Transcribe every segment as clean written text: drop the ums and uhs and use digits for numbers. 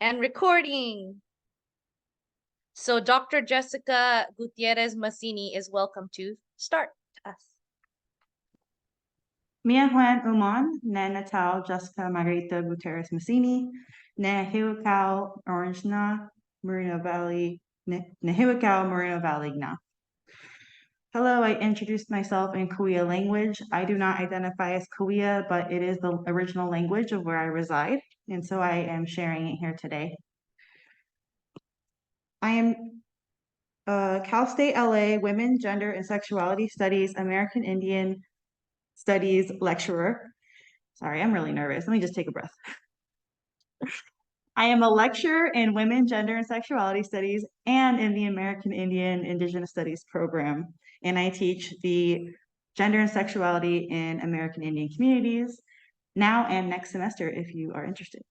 And recording. So Dr. Jessica Gutierrez Massini is welcome to start us. Mia Juan Uman, ne Natal Jessica Margarita Gutierrez Massini, ne Hiwakau Orange na, Moreno Valley, ne Hiwakau Moreno Valley na. Hello, I introduced myself in Kuya language. I do not identify as Kuya, but it is the original language of where I reside, and so I am sharing it here today. I am Cal State LA Women, Gender, and Sexuality Studies American Indian Studies lecturer. Sorry, I'm really nervous. Let me just take a breath. I am a lecturer in Women, Gender, and Sexuality Studies and in the American Indian Indigenous Studies program. And I teach the Gender and Sexuality in American Indian Communities now and next semester if you are interested.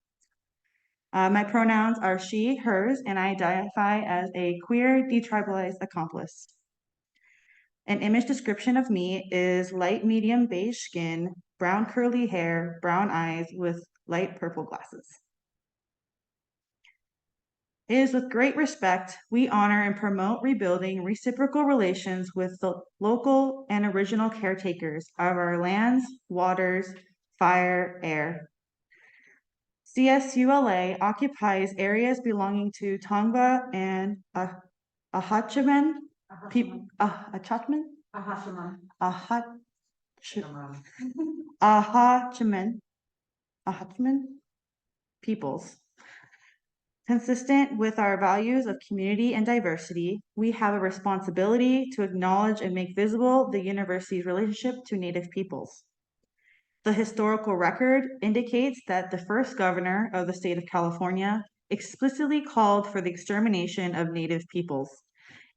My pronouns are she, hers, and I identify as a queer, detribalized accomplice. An image description of me is light medium beige skin, brown curly hair, brown eyes with light purple glasses. It is with great respect we honor and promote rebuilding reciprocal relations with the local and original caretakers of our lands, waters, fire, air. CSULA occupies areas belonging to Tongva and Ahachiman, Ahachiman peoples. Consistent with our values of community and diversity, we have a responsibility to acknowledge and make visible the university's relationship to Native peoples. The historical record indicates that the first governor of the state of California explicitly called for the extermination of Native peoples,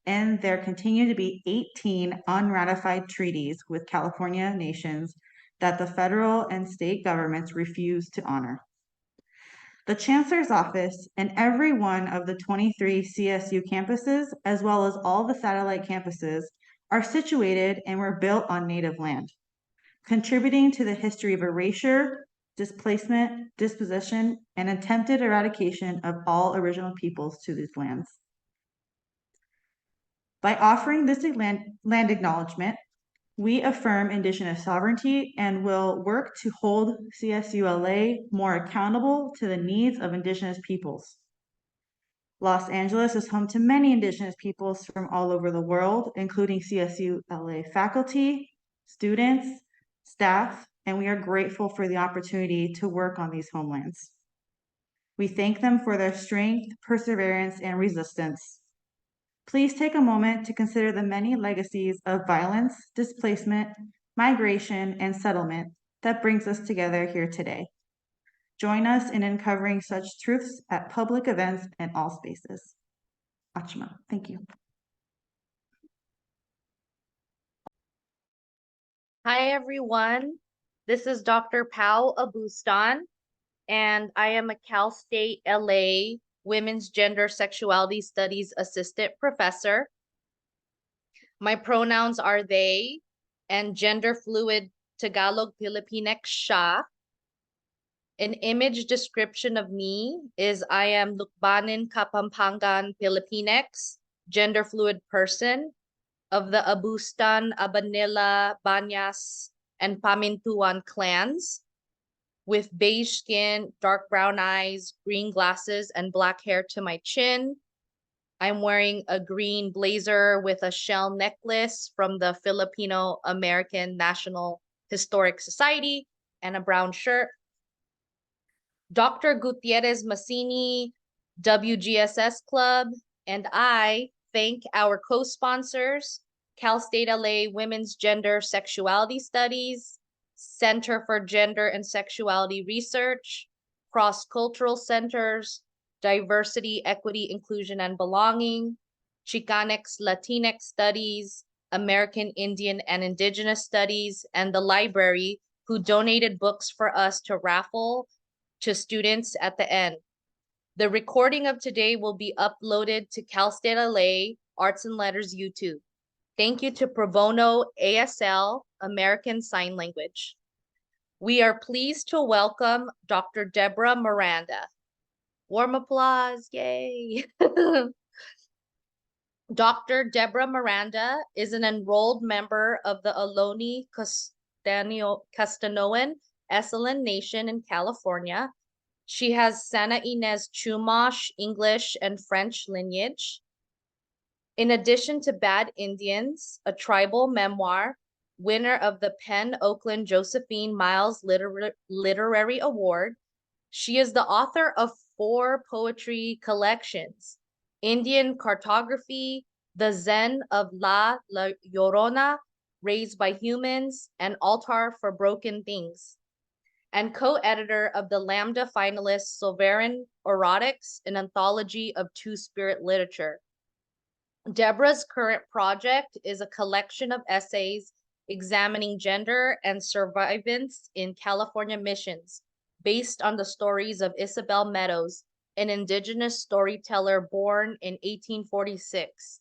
and there continue to be 18 unratified treaties with California nations that the federal and state governments refuse to honor. The Chancellor's Office and every one of the 23 CSU campuses, as well as all the satellite campuses, are situated and were built on Native land, contributing to the history of erasure, displacement, dispossession, and attempted eradication of all original peoples to these lands. By offering this land acknowledgement, we affirm Indigenous sovereignty and will work to hold CSULA more accountable to the needs of Indigenous peoples. Los Angeles is home to many Indigenous peoples from all over the world, including CSULA faculty, students, staff, and we are grateful for the opportunity to work on these homelands. We thank them for their strength, perseverance, and resistance. Please take a moment to consider the many legacies of violence, displacement, migration, and settlement that brings us together here today. Join us in uncovering such truths at public events and all spaces. Achma, thank you. Hi, everyone. This is Dr. Pau Abustan, and I am a Cal State LA Women's Gender Sexuality Studies Assistant Professor. My pronouns are they and gender fluid Tagalog Filipinx siya. An image description of me is I am Lukbanin Kapampangan Filipinx, gender fluid person of the Abustan, Abanilla, Banyas, and Pamintuan clans with beige skin, dark brown eyes, green glasses, and black hair to my chin. I'm wearing a green blazer with a shell necklace from the Filipino American National Historic Society and a brown shirt. Dr. Gutierrez Massini, WGSS Club, and I thank our co-sponsors, Cal State LA Women's Gender Sexuality Studies, Center for Gender and Sexuality Research, Cross-Cultural Centers, Diversity, Equity, Inclusion, and Belonging, Chicanx, Latinx Studies, American Indian and Indigenous Studies, and the library, who donated books for us to raffle to students at the end. The recording of today will be uploaded to Cal State LA Arts and Letters YouTube. Thank you to Pro Bono ASL, American Sign Language. We are pleased to welcome Dr. Deborah Miranda. Warm applause, yay. Dr. Deborah Miranda is an enrolled member of the Ohlone Castanoan Esselen Nation in California. She has Santa Ynez Chumash English and French lineage. In addition to Bad Indians, a tribal memoir, winner of the Penn Oakland Josephine Miles Literary Award, she is the author of 4 poetry collections: Indian Cartography, The Zen of La Llorona, Raised by Humans, and Altar for Broken Things, and co-editor of the Lambda finalist Sovereign Erotics, an anthology of Two-Spirit literature. Deborah's current project is a collection of essays examining gender and survivance in California missions, based on the stories of Isabel Meadows, an indigenous storyteller born in 1846,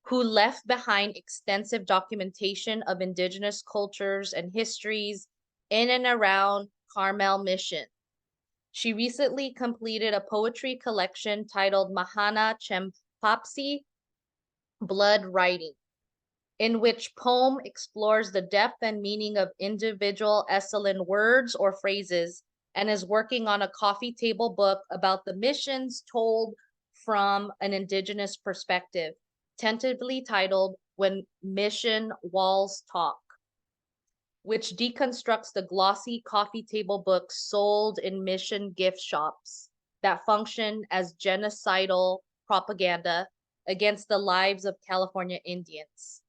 who left behind extensive documentation of indigenous cultures and histories in and around Carmel Mission. She recently completed a poetry collection titled Mahana Chempapsi, Blood Writing, in which poem explores the depth and meaning of individual Esselen words or phrases, and is working on a coffee table book about the missions told from an indigenous perspective, tentatively titled When Mission Walls Talk, which deconstructs the glossy coffee table books sold in mission gift shops that function as genocidal propaganda against the lives of California Indians.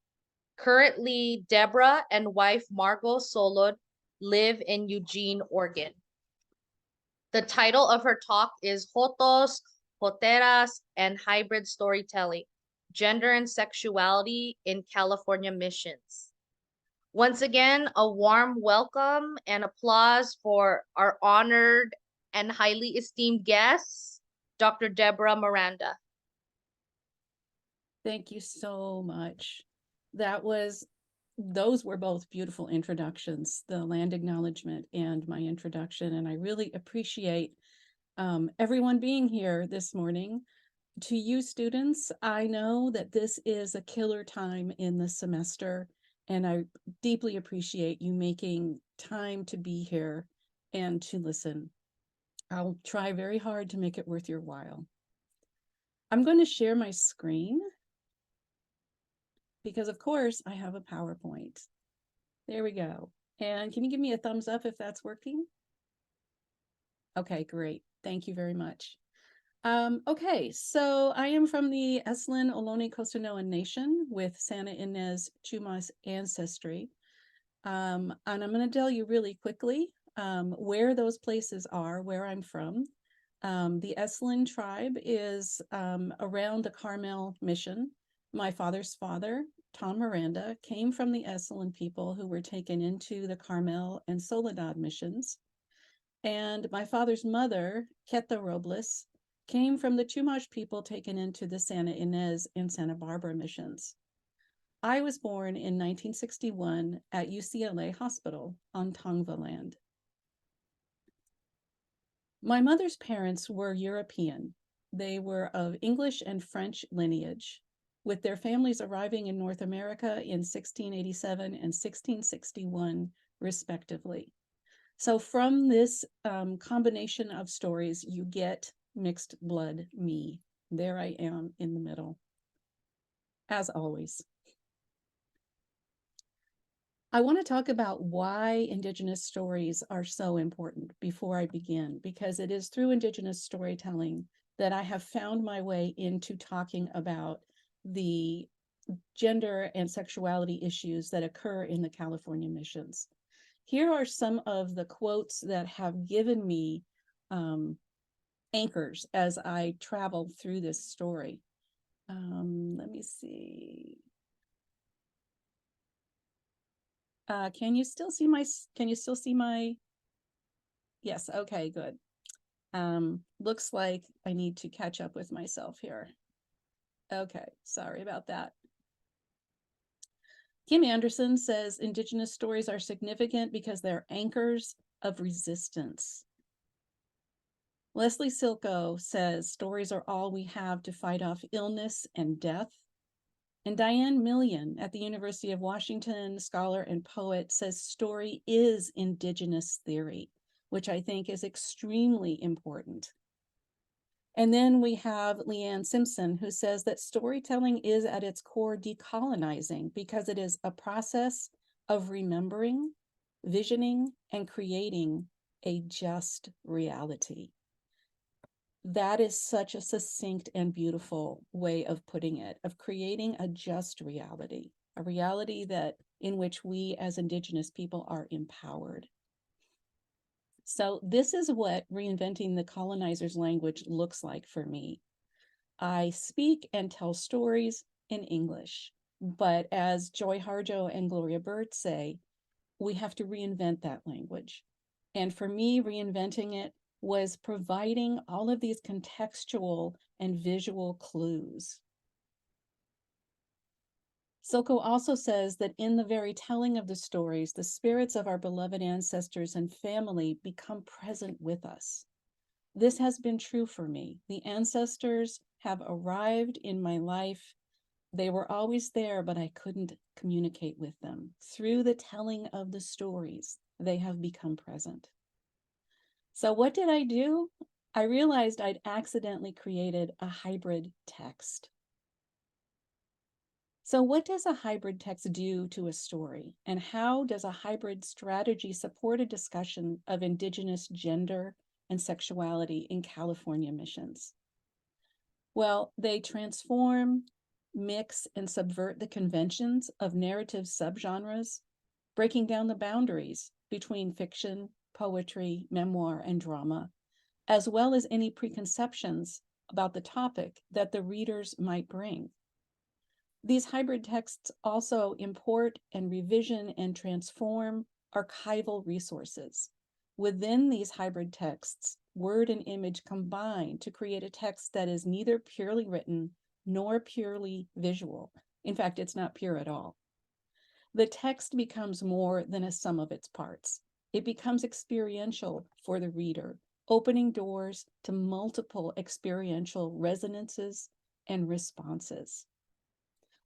Currently, Deborah and wife Margot Solod live in Eugene, Oregon. The title of her talk is Jotos, Joteras, and Hybrid Storytelling, Gender and Sexuality in California Missions. Once again, a warm welcome and applause for our honored and highly esteemed guest, Dr. Deborah Miranda. Thank you so much. Those were both beautiful introductions, the land acknowledgement and my introduction. And I really appreciate everyone being here this morning. To you students, I know that this is a killer time in the semester, and I deeply appreciate you making time to be here and to listen. I'll try very hard to make it worth your while. I'm going to share my screen, because of course I have a PowerPoint. There we go. And can you give me a thumbs up if that's working? Okay, great. Thank you very much. Okay, so I am from the Esselen Ohlone Costanoan Nation with Santa Ynez Chumash ancestry. And I'm going to tell you really quickly where those places are, where I'm from. The Esselen tribe is around the Carmel Mission. My father's father, Tom Miranda, came from the Esselen people who were taken into the Carmel and Soledad missions. And my father's mother, Queta Robles, came from the Chumash people taken into the Santa Ynez and Santa Barbara missions. I was born in 1961 at UCLA Hospital on Tongva land. My mother's parents were European. They were of English and French lineage, with their families arriving in North America in 1687 and 1661, respectively. So from this combination of stories, you get mixed blood me. There I am in the middle, as always. I want to talk about why Indigenous stories are so important before I begin, because it is through Indigenous storytelling that I have found my way into talking about the gender and sexuality issues that occur in the California missions. Here are some of the quotes that have given me anchors as I travel through this story. Let me see. Can you still see my, yes, okay, good. Looks like I need to catch up with myself here. Okay, sorry about that. Kim Anderson says Indigenous stories are significant because they're anchors of resistance. Leslie Silko says stories are all we have to fight off illness and death. And Diane Million at the University of Washington, scholar and poet, says story is indigenous theory, which I think is extremely important. And then we have Leanne Simpson, who says that storytelling is at its core decolonizing because it is a process of remembering, visioning, and creating a just reality. That is such a succinct and beautiful way of putting it, of creating a just reality, a reality that in which we as Indigenous people are empowered. So this is what reinventing the colonizer's language looks like for me. I speak and tell stories in English, but as Joy Harjo and Gloria Bird say, we have to reinvent that language. And for me, reinventing it was providing all of these contextual and visual clues. Silko also says that in the very telling of the stories, the spirits of our beloved ancestors and family become present with us. This has been true for me. The ancestors have arrived in my life. They were always there, but I couldn't communicate with them. Through the telling of the stories, they have become present. So what did I do? I realized I'd accidentally created a hybrid text. So what does a hybrid text do to a story? And how does a hybrid strategy support a discussion of Indigenous gender and sexuality in California missions? Well, they transform, mix, and subvert the conventions of narrative subgenres, breaking down the boundaries between fiction, poetry, memoir, and drama, as well as any preconceptions about the topic that the readers might bring. These hybrid texts also import and revision and transform archival resources. Within these hybrid texts, word and image combine to create a text that is neither purely written nor purely visual. In fact, it's not pure at all. The text becomes more than a sum of its parts. It becomes experiential for the reader, opening doors to multiple experiential resonances and responses.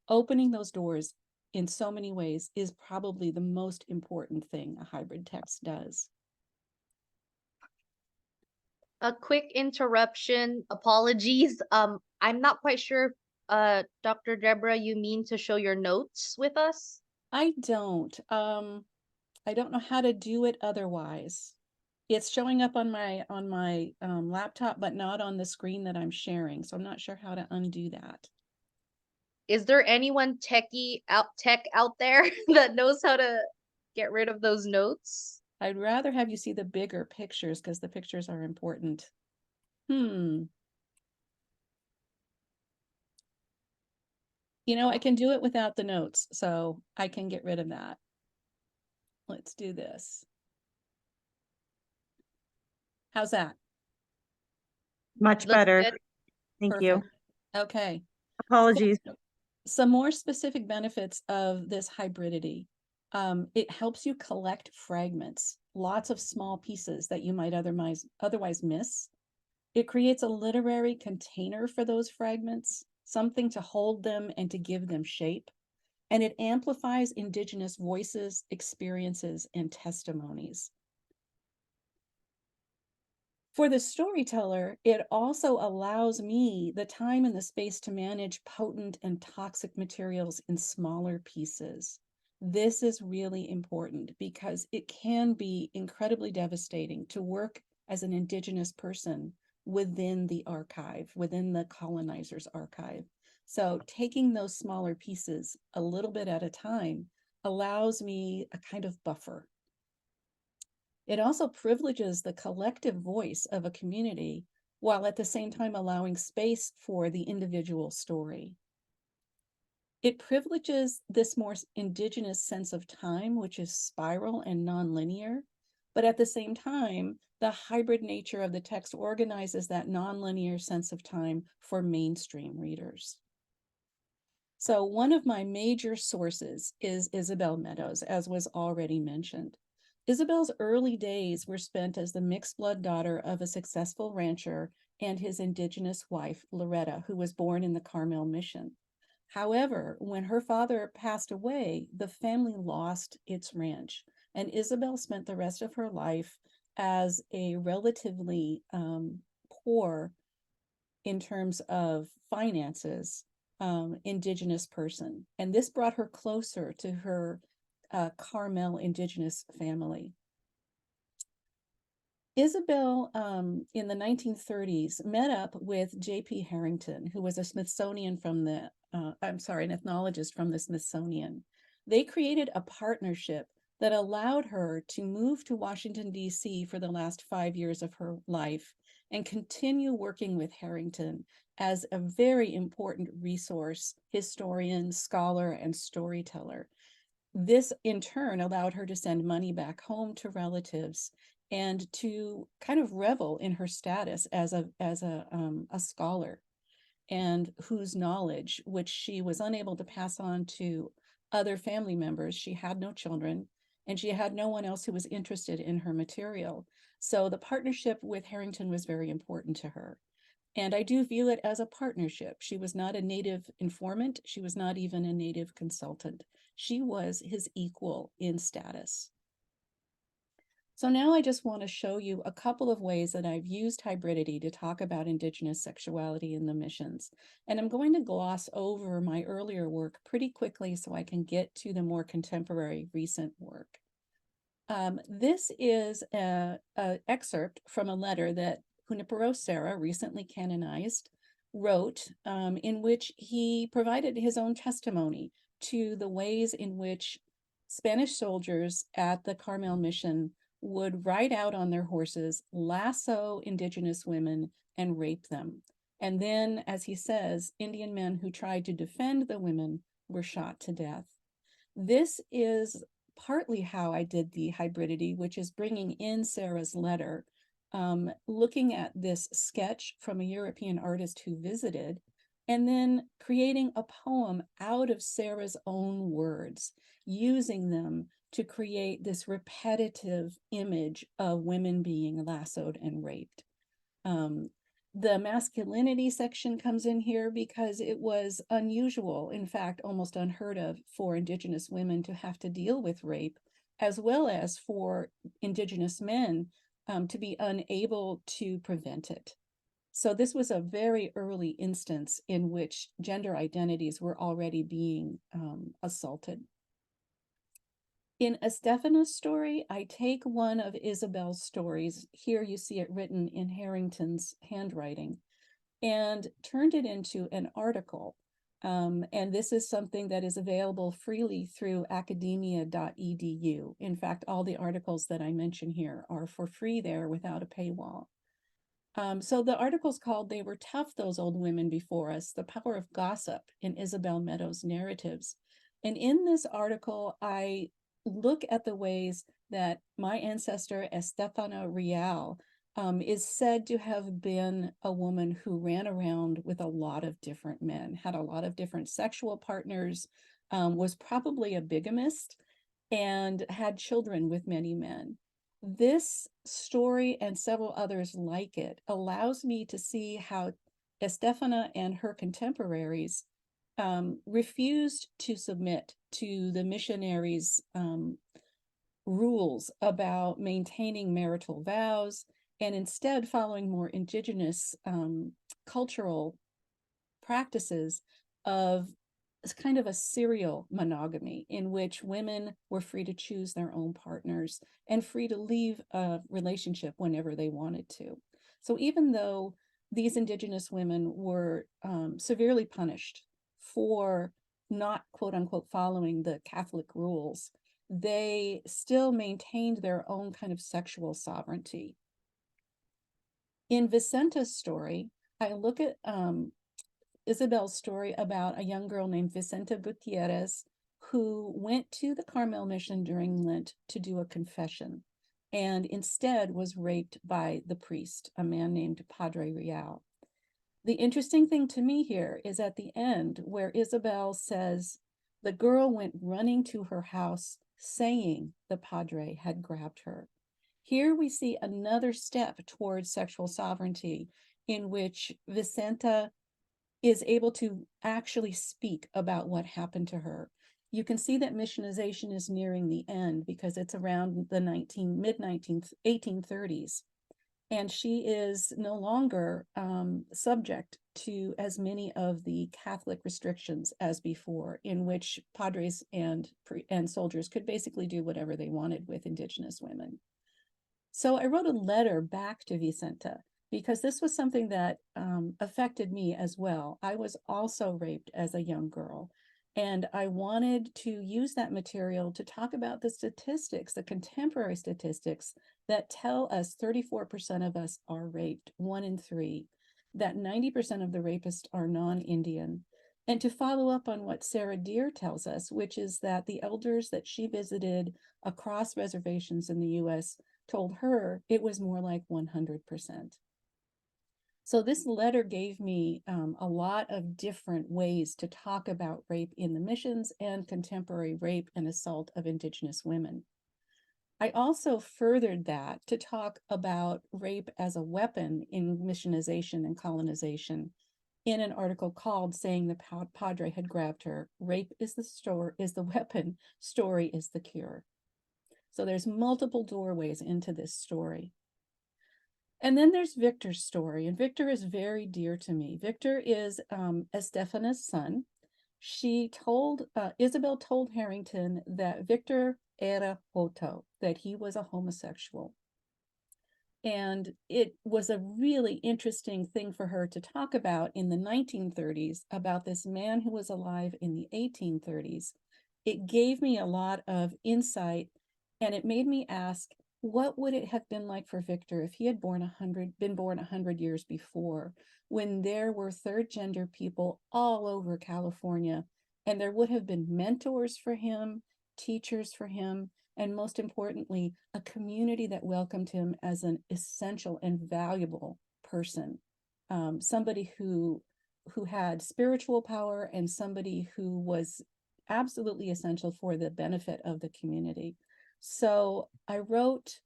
Opening those doors in so many ways is probably the most important thing a hybrid text does. A quick interruption, apologies. I'm not quite sure, Dr. Deborah, you mean to show your notes with us? I don't know how to do it otherwise. It's showing up on my laptop, but not on the screen that I'm sharing. So I'm not sure how to undo that. Is there anyone tech out there that knows how to get rid of those notes? I'd rather have you see the bigger pictures because the pictures are important. You know, I can do it without the notes, so I can get rid of that. Let's do this. How's that? Much Looks better. good. Thank you. Perfect. Okay. Apologies. Some more specific benefits of this hybridity. It helps you collect fragments, lots of small pieces that you might otherwise miss. It creates a literary container for those fragments, something to hold them and to give them shape. And it amplifies Indigenous voices, experiences, and testimonies. For the storyteller, it also allows me the time and the space to manage potent and toxic materials in smaller pieces. This is really important because it can be incredibly devastating to work as an Indigenous person within the archive, within the colonizer's archive. So taking those smaller pieces a little bit at a time allows me a kind of buffer. It also privileges the collective voice of a community while at the same time allowing space for the individual story. It privileges this more Indigenous sense of time, which is spiral and nonlinear, but at the same time, the hybrid nature of the text organizes that nonlinear sense of time for mainstream readers. So one of my major sources is Isabel Meadows, as was already mentioned. Isabel's early days were spent as the mixed blood daughter of a successful rancher and his indigenous wife, Loretta, who was born in the Carmel Mission. However, when her father passed away, the family lost its ranch, and Isabel spent the rest of her life as a relatively poor, in terms of finances, indigenous person. And this brought her closer to her Carmel indigenous family. Isabel, in the 1930s, met up with J.P. Harrington, who was a Smithsonian from the, an ethnologist from the Smithsonian. They created a partnership that allowed her to move to Washington, D.C. for the last 5 years of her life and continue working with Harrington as a very important resource, historian, scholar, and storyteller. This, in turn, allowed her to send money back home to relatives and to kind of revel in her status as a scholar, and whose knowledge, which she was unable to pass on to other family members. She had no children, and she had no one else who was interested in her material. So the partnership with Harrington was very important to her. And I do view it as a partnership. She was not a native informant. She was not even a native consultant. She was his equal in status. So now I just want to show you a couple of ways that I've used hybridity to talk about Indigenous sexuality in the missions. And I'm going to gloss over my earlier work pretty quickly so I can get to the more contemporary recent work. This is an excerpt from a letter that Junipero Serra, recently canonized, wrote, in which he provided his own testimony to the ways in which Spanish soldiers at the Carmel Mission would ride out on their horses, lasso indigenous women, and rape them. And then, as he says, Indian men who tried to defend the women were shot to death. This is partly how I did the hybridity, which is bringing in Sarah's letter, looking at this sketch from a European artist who visited, and then creating a poem out of Sarah's own words, using them to create this repetitive image of women being lassoed and raped. The masculinity section comes in here because it was unusual, in fact, almost unheard of, for Indigenous women to have to deal with rape, as well as for Indigenous men to be unable to prevent it. So this was a very early instance in which gender identities were already being assaulted. In Estefana's story, I take one of Isabel's stories, here you see it written in Harrington's handwriting, and turned it into an article. And this is something that is available freely through academia.edu. In fact, all the articles that I mention here are for free there without a paywall. So the article's called "They Were Tough, Those Old Women Before Us, The Power of Gossip in Isabel Meadows' Narratives." And in this article, I look at the ways that my ancestor, Estefana Real, is said to have been a woman who ran around with a lot of different men, had a lot of different sexual partners, was probably a bigamist, and had children with many men. This story and several others like it allows me to see how Estefana and her contemporaries refused to submit to the missionaries' rules about maintaining marital vows, and instead following more indigenous cultural practices of kind of a serial monogamy, in which women were free to choose their own partners and free to leave a relationship whenever they wanted to. So even though these indigenous women were severely punished for not, quote unquote, following the Catholic rules, they still maintained their own kind of sexual sovereignty. In Vicenta's story, I look at Isabel's story about a young girl named Vicenta Gutierrez who went to the Carmel Mission during Lent to do a confession, and instead was raped by the priest, a man named Padre Real. The interesting thing to me here is at the end, where Isabel says, "The girl went running to her house, saying the padre had grabbed her. Here we see another step towards sexual sovereignty in which Vicenta is able to actually speak about what happened to her. You can see that missionization is nearing the end because it's around the mid-19th 1830s. And she is no longer subject to as many of the Catholic restrictions as before, in which padres and soldiers could basically do whatever they wanted with Indigenous women. So I wrote a letter back to Vicenta because this was something that affected me as well. I was also raped as a young girl. And I wanted to use that material to talk about the statistics, the contemporary statistics that tell us 34% of us are raped, 1 in 3, that 90% of the rapists are non-Indian. And to follow up on what Sarah Deer tells us, which is that the elders that she visited across reservations in the US told her it was more like 100%. So this letter gave me a lot of different ways to talk about rape in the missions and contemporary rape and assault of Indigenous women. I also furthered that to talk about rape as a weapon in missionization and colonization in an article called Saying the Padre Had Grabbed Her, Rape is the Weapon, Story is the Cure. So there's multiple doorways into this story. And then there's Victor's story, and Victor is very dear to me. Victor is Estefana's son. Isabel told Harrington that Victor era joto, that he was a homosexual. And it was a really interesting thing for her to talk about in the 1930s about this man who was alive in the 1830s. It gave me a lot of insight, and it made me ask, what would it have been like for Victor if he had been born 100 years before, when there were third gender people all over California, and there would have been mentors for him, teachers for him, and most importantly, a community that welcomed him as an essential and valuable person, somebody who had spiritual power and somebody who was absolutely essential for the benefit of the community. So I wrote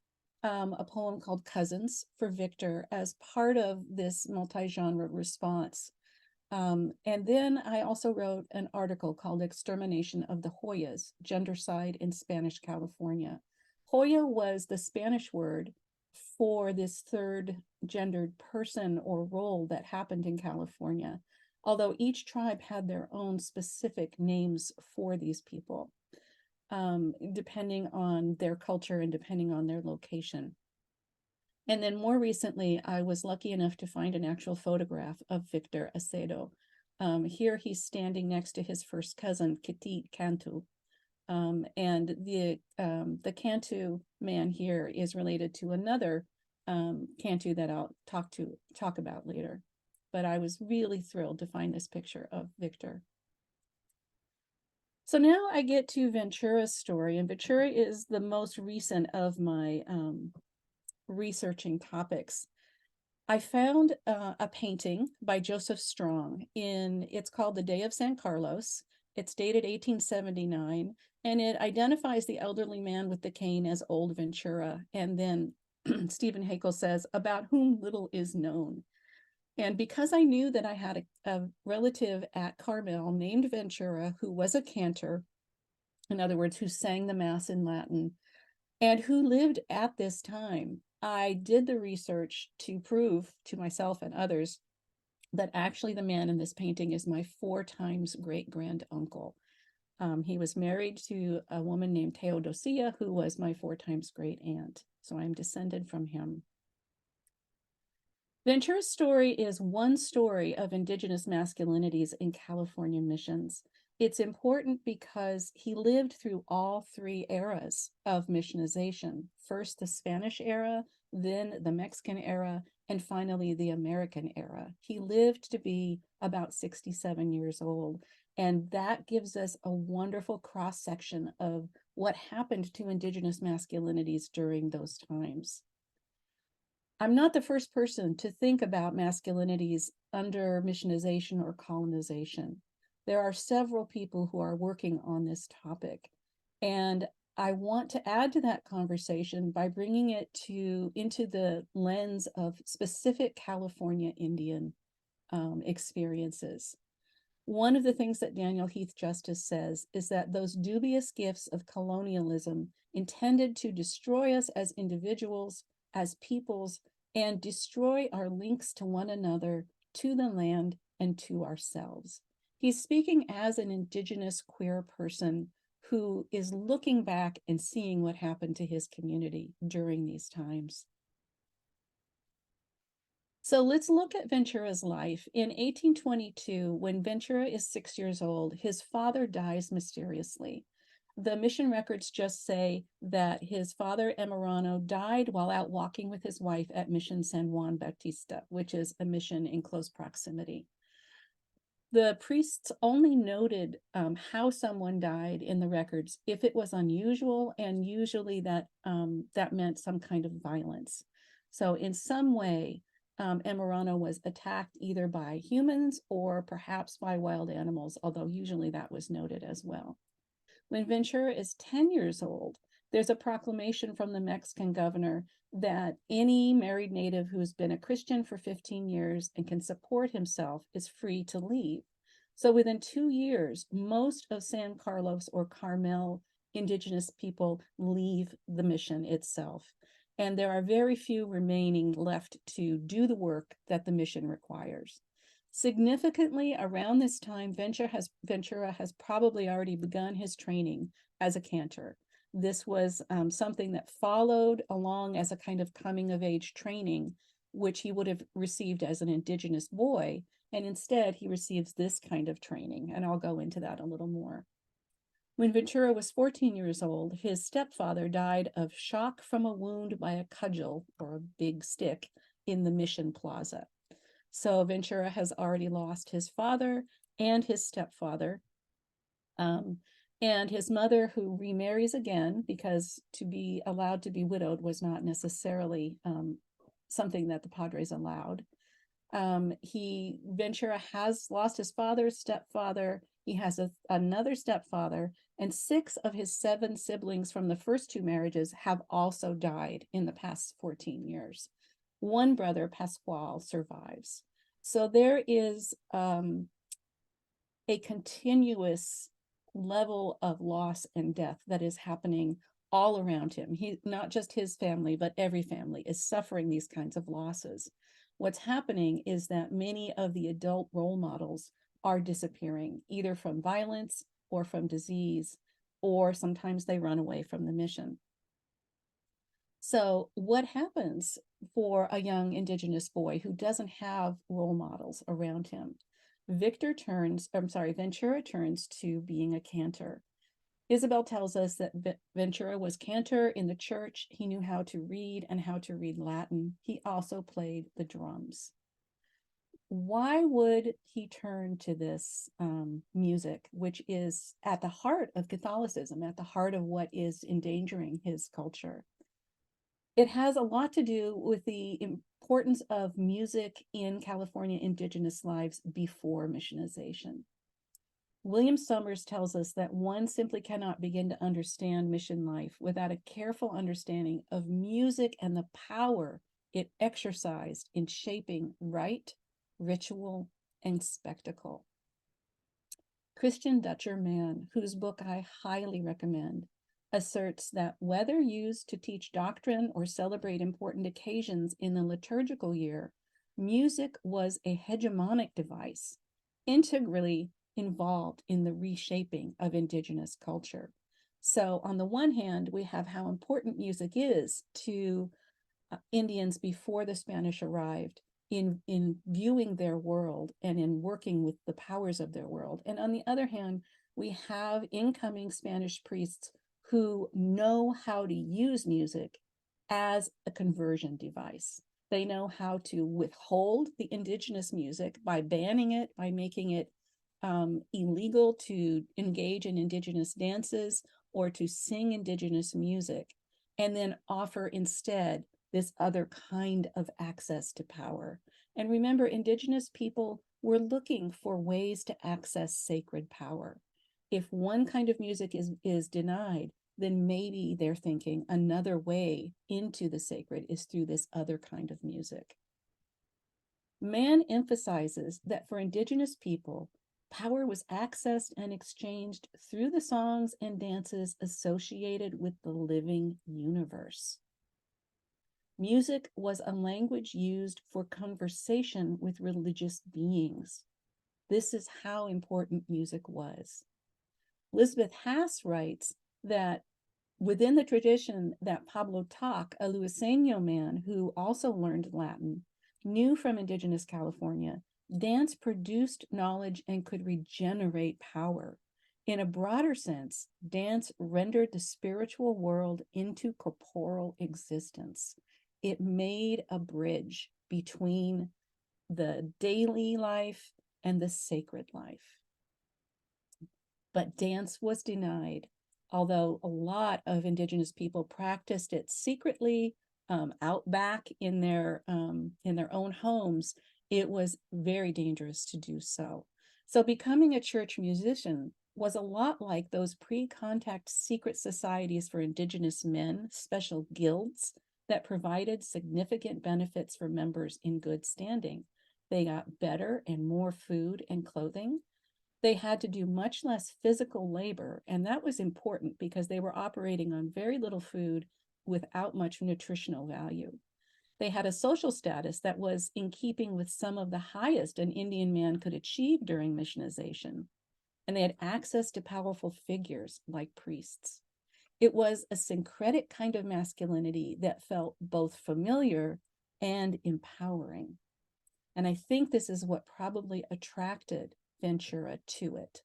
a poem called Cousins for Victor as part of this multi-genre response. And then I also wrote an article called Extermination of the Hoyas, Gendercide in Spanish California. Hoya was the Spanish word for this third gendered person or role that happened in California, although each tribe had their own specific names for these people, depending on their culture and depending on their location. And then more recently, I was lucky enough to find an actual photograph of Victor Acedo. Here he's standing next to his first cousin, Petit Cantu. And the Cantu man here is related to another Cantu that I'll talk about later. But I was really thrilled to find this picture of Victor. So now I get to Ventura's story, and Ventura is the most recent of my researching topics. I found a painting by Joseph Strong it's called The Day of San Carlos. It's dated 1879, and it identifies the elderly man with the cane as Old Ventura. And then Stephen Haeckel says, about whom little is known. And because I knew that I had a relative at Carmel named Ventura, who was a cantor, in other words, who sang the Mass in Latin, and who lived at this time, I did the research to prove to myself and others that actually the man in this painting is my 4 times great-grand uncle. He was married to a woman named Teodosia, who was my 4 times great aunt. So I'm descended from him. Ventura's story is one story of Indigenous masculinities in California missions. It's important because he lived through all 3 eras of missionization. First, the Spanish era, then the Mexican era, and finally the American era. He lived to be about 67 years old, and that gives us a wonderful cross-section of what happened to Indigenous masculinities during those times. I'm not the first person to think about masculinities under missionization or colonization. There are several people who are working on this topic. And I want to add to that conversation by bringing it into the lens of specific California Indian experiences. One of the things that Daniel Heath Justice says is that those dubious gifts of colonialism intended to destroy us as individuals, as peoples, and destroy our links to one another, to the land, and to ourselves. He's speaking as an Indigenous queer person who is looking back and seeing what happened to his community during these times. So let's look at Ventura's life. In 1822, when Ventura is 6 years old, his father dies mysteriously. The mission records just say that his father, Emirano, died while out walking with his wife at Mission San Juan Bautista, which is a mission in close proximity. The priests only noted how someone died in the records if it was unusual, and usually that meant some kind of violence. So in some way, Emirano was attacked either by humans or perhaps by wild animals, although usually that was noted as well. When Ventura is 10 years old, there's a proclamation from the Mexican governor that any married native who's been a Christian for 15 years and can support himself is free to leave. So within 2 years, most of San Carlos or Carmel indigenous people leave the mission itself. And there are very few remaining left to do the work that the mission requires. Significantly, around this time, Ventura has probably already begun his training as a cantor. This was something that followed along as a kind of coming of age training, which he would have received as an indigenous boy. And instead, he receives this kind of training. And I'll go into that a little more. When Ventura was 14 years old, his stepfather died of shock from a wound by a cudgel or a big stick in the Mission Plaza. So Ventura has already lost his father and his stepfather, and his mother, who remarries again, because to be allowed to be widowed was not necessarily something that the Padres allowed. Ventura has lost his father, stepfather. He has another stepfather, and 6 of his 7 siblings from the first 2 marriages have also died in the past 14 years. One brother, Pascual, survives. So there is a continuous level of loss and death that is happening all around him. Not just his family, but every family is suffering these kinds of losses. What's happening is that many of the adult role models are disappearing, either from violence or from disease, or sometimes they run away from the mission. So what happens for a young indigenous boy who doesn't have role models around him? Ventura turns to being a cantor. Isabel tells us that Ventura was cantor in the church. He knew how to read and how to read Latin. He also played the drums. Why would he turn to this music, which is at the heart of Catholicism, at the heart of what is endangering his culture? It has a lot to do with the importance of music in California indigenous lives before missionization. William Summers tells us that one simply cannot begin to understand mission life without a careful understanding of music and the power it exercised in shaping rite, ritual, and spectacle. Christian Dutcher Mann, whose book I highly recommend, asserts that whether used to teach doctrine or celebrate important occasions in the liturgical year, music was a hegemonic device, integrally involved in the reshaping of indigenous culture. So on the one hand, we have how important music is to Indians before the Spanish arrived in viewing their world and in working with the powers of their world. And on the other hand, we have incoming Spanish priests who know how to use music as a conversion device. They know how to withhold the indigenous music by banning it, by making it illegal to engage in indigenous dances or to sing indigenous music, and then offer instead this other kind of access to power. And remember, indigenous people were looking for ways to access sacred power. If one kind of music is denied, then maybe they're thinking another way into the sacred is through this other kind of music. Mann emphasizes that for Indigenous people, power was accessed and exchanged through the songs and dances associated with the living universe. Music was a language used for conversation with religious beings. This is how important music was. Elizabeth Hass writes that within the tradition that Pablo Toc, a Luiseno man who also learned Latin, knew from Indigenous California, dance produced knowledge and could regenerate power. In a broader sense, dance rendered the spiritual world into corporal existence. It made a bridge between the daily life and the sacred life. But dance was denied, although a lot of Indigenous people practiced it secretly out back in their own homes. It was very dangerous to do so. So becoming a church musician was a lot like those pre-contact secret societies for Indigenous men, special guilds that provided significant benefits for members in good standing. They got better and more food and clothing. They had to do much less physical labor, and that was important because they were operating on very little food without much nutritional value. They had a social status that was in keeping with some of the highest an Indian man could achieve during missionization, and they had access to powerful figures like priests. It was a syncretic kind of masculinity that felt both familiar and empowering. And I think this is what probably attracted Ventura to it.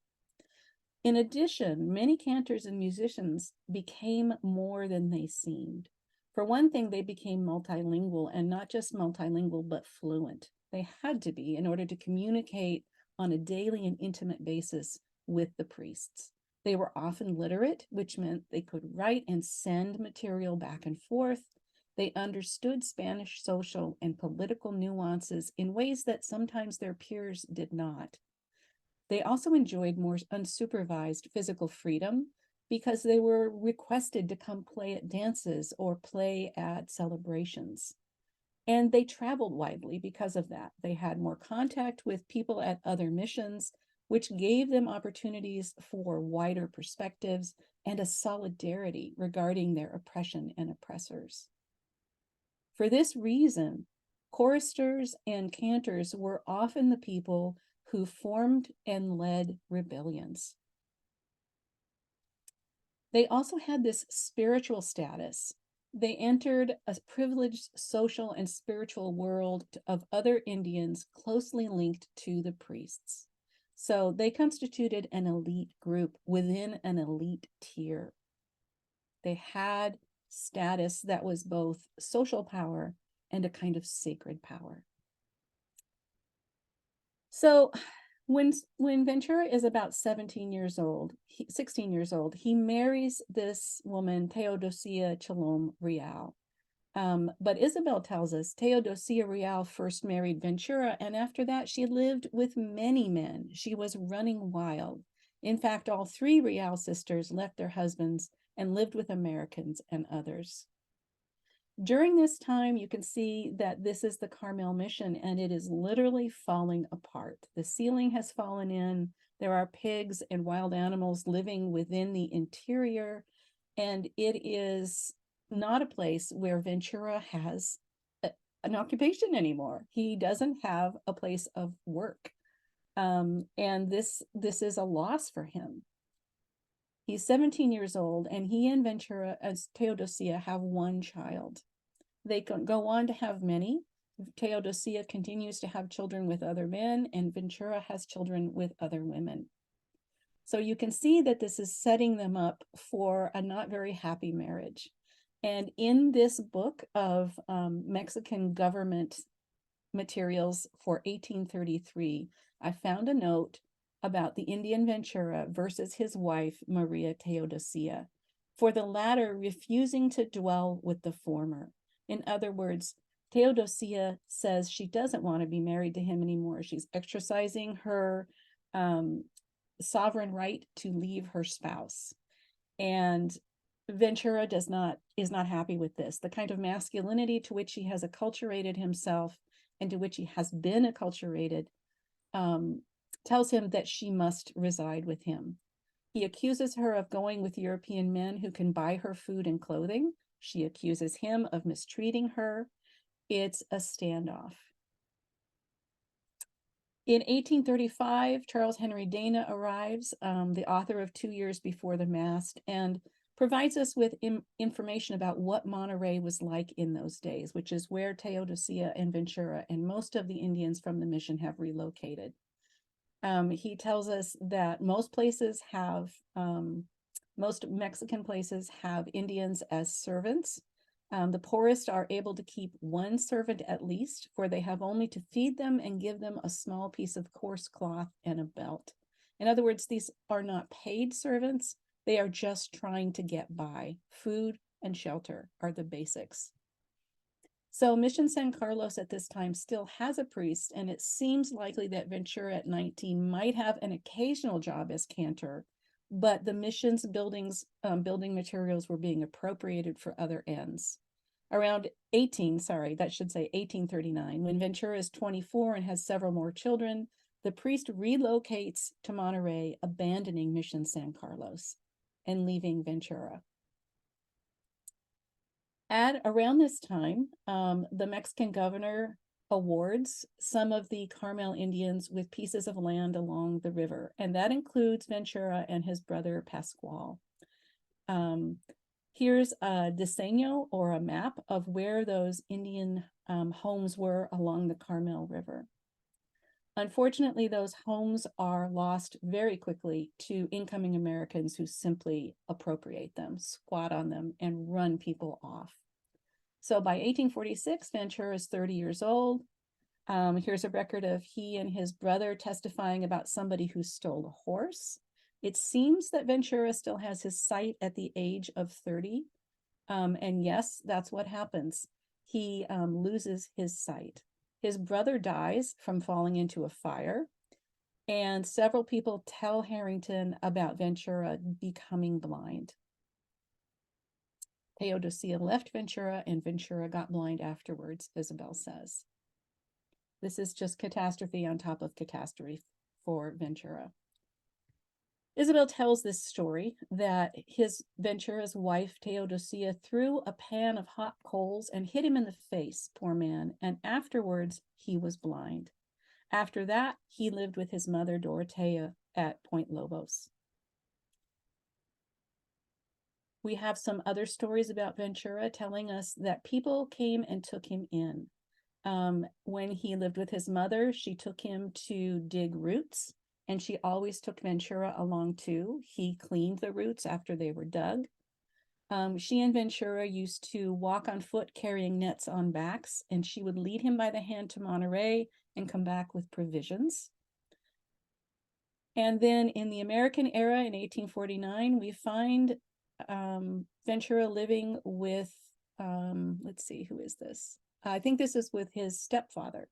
In addition, many cantors and musicians became more than they seemed. For one thing, they became multilingual, and not just multilingual, but fluent. They had to be in order to communicate on a daily and intimate basis with the priests. They were often literate, which meant they could write and send material back and forth. They understood Spanish social and political nuances in ways that sometimes their peers did not. They also enjoyed more unsupervised physical freedom because they were requested to come play at dances or play at celebrations. And they traveled widely because of that. They had more contact with people at other missions, which gave them opportunities for wider perspectives and a solidarity regarding their oppression and oppressors. For this reason, choristers and cantors were often the people who formed and led rebellions. They also had this spiritual status. They entered a privileged social and spiritual world of other Indians closely linked to the priests. So they constituted an elite group within an elite tier. They had status that was both social power and a kind of sacred power. So when Ventura is about 16 years old, he marries this woman, Teodosia Chalom Real. But Isabel tells us Teodosia Real first married Ventura, and after that she lived with many men. She was running wild. In fact, all three Real sisters left their husbands and lived with Americans and others. During this time, you can see that this is the Carmel mission, and it is literally falling apart. The ceiling has fallen in. There are pigs and wild animals living within the interior, and it is not a place where Ventura has an occupation anymore. He doesn't have a place of work, and this is a loss for him. He's 17 years old, and he and Ventura, as Teodosia, have one child. They can go on to have many. Teodosia continues to have children with other men, and Ventura has children with other women. So you can see that this is setting them up for a not very happy marriage. And in this book of Mexican government materials for 1833, I found a note about the Indian Ventura versus his wife, Maria Teodosia, for the latter refusing to dwell with the former. In other words, Teodosia says she doesn't want to be married to him anymore. She's exercising her sovereign right to leave her spouse. And Ventura is not happy with this. The kind of masculinity to which he has acculturated himself and to which he has been acculturated tells him that she must reside with him. He accuses her of going with European men who can buy her food and clothing. She accuses him of mistreating her. It's a standoff. In 1835, Charles Henry Dana arrives, the author of 2 Years Before the Mast, and provides us with information about what Monterey was like in those days, which is where Teodosia and Ventura and most of the Indians from the mission have relocated. He tells us that most Mexican places have Indians as servants. The poorest are able to keep one servant at least, for they have only to feed them and give them a small piece of coarse cloth and a belt. In other words, these are not paid servants. They are just trying to get by. Food and shelter are the basics. So Mission San Carlos at this time still has a priest, and it seems likely that Ventura at 19 might have an occasional job as cantor, but the mission's building materials were being appropriated for other ends. Around 1839, when Ventura is 24 and has several more children, the priest relocates to Monterey, abandoning Mission San Carlos and leaving Ventura. At around this time, the Mexican governor awards some of the Carmel Indians with pieces of land along the river, and that includes Ventura and his brother Pascual. Here's a diseño, or a map, of where those Indian homes were along the Carmel River. Unfortunately, those homes are lost very quickly to incoming Americans who simply appropriate them, squat on them, and run people off. So by 1846, Ventura is 30 years old. Here's a record of he and his brother testifying about somebody who stole a horse. It seems that Ventura still has his sight at the age of 30. And yes, that's what happens. He loses his sight. His brother dies from falling into a fire, and several people tell Harrington about Ventura becoming blind. Teodosia left Ventura, and Ventura got blind afterwards, Isabel says. This is just catastrophe on top of catastrophe for Ventura. Isabel tells this story that Ventura's wife, Teodosia, threw a pan of hot coals and hit him in the face, poor man, and afterwards he was blind. After that, he lived with his mother, Dorotea, at Point Lobos. We have some other stories about Ventura telling us that people came and took him in. When he lived with his mother, she took him to dig roots, and she always took Ventura along too. He cleaned the roots after they were dug. She and Ventura used to walk on foot carrying nets on backs, and she would lead him by the hand to Monterey and come back with provisions. And then in the American era in 1849, we find Ventura living with, let's see, who is this? I think this is with his stepfather.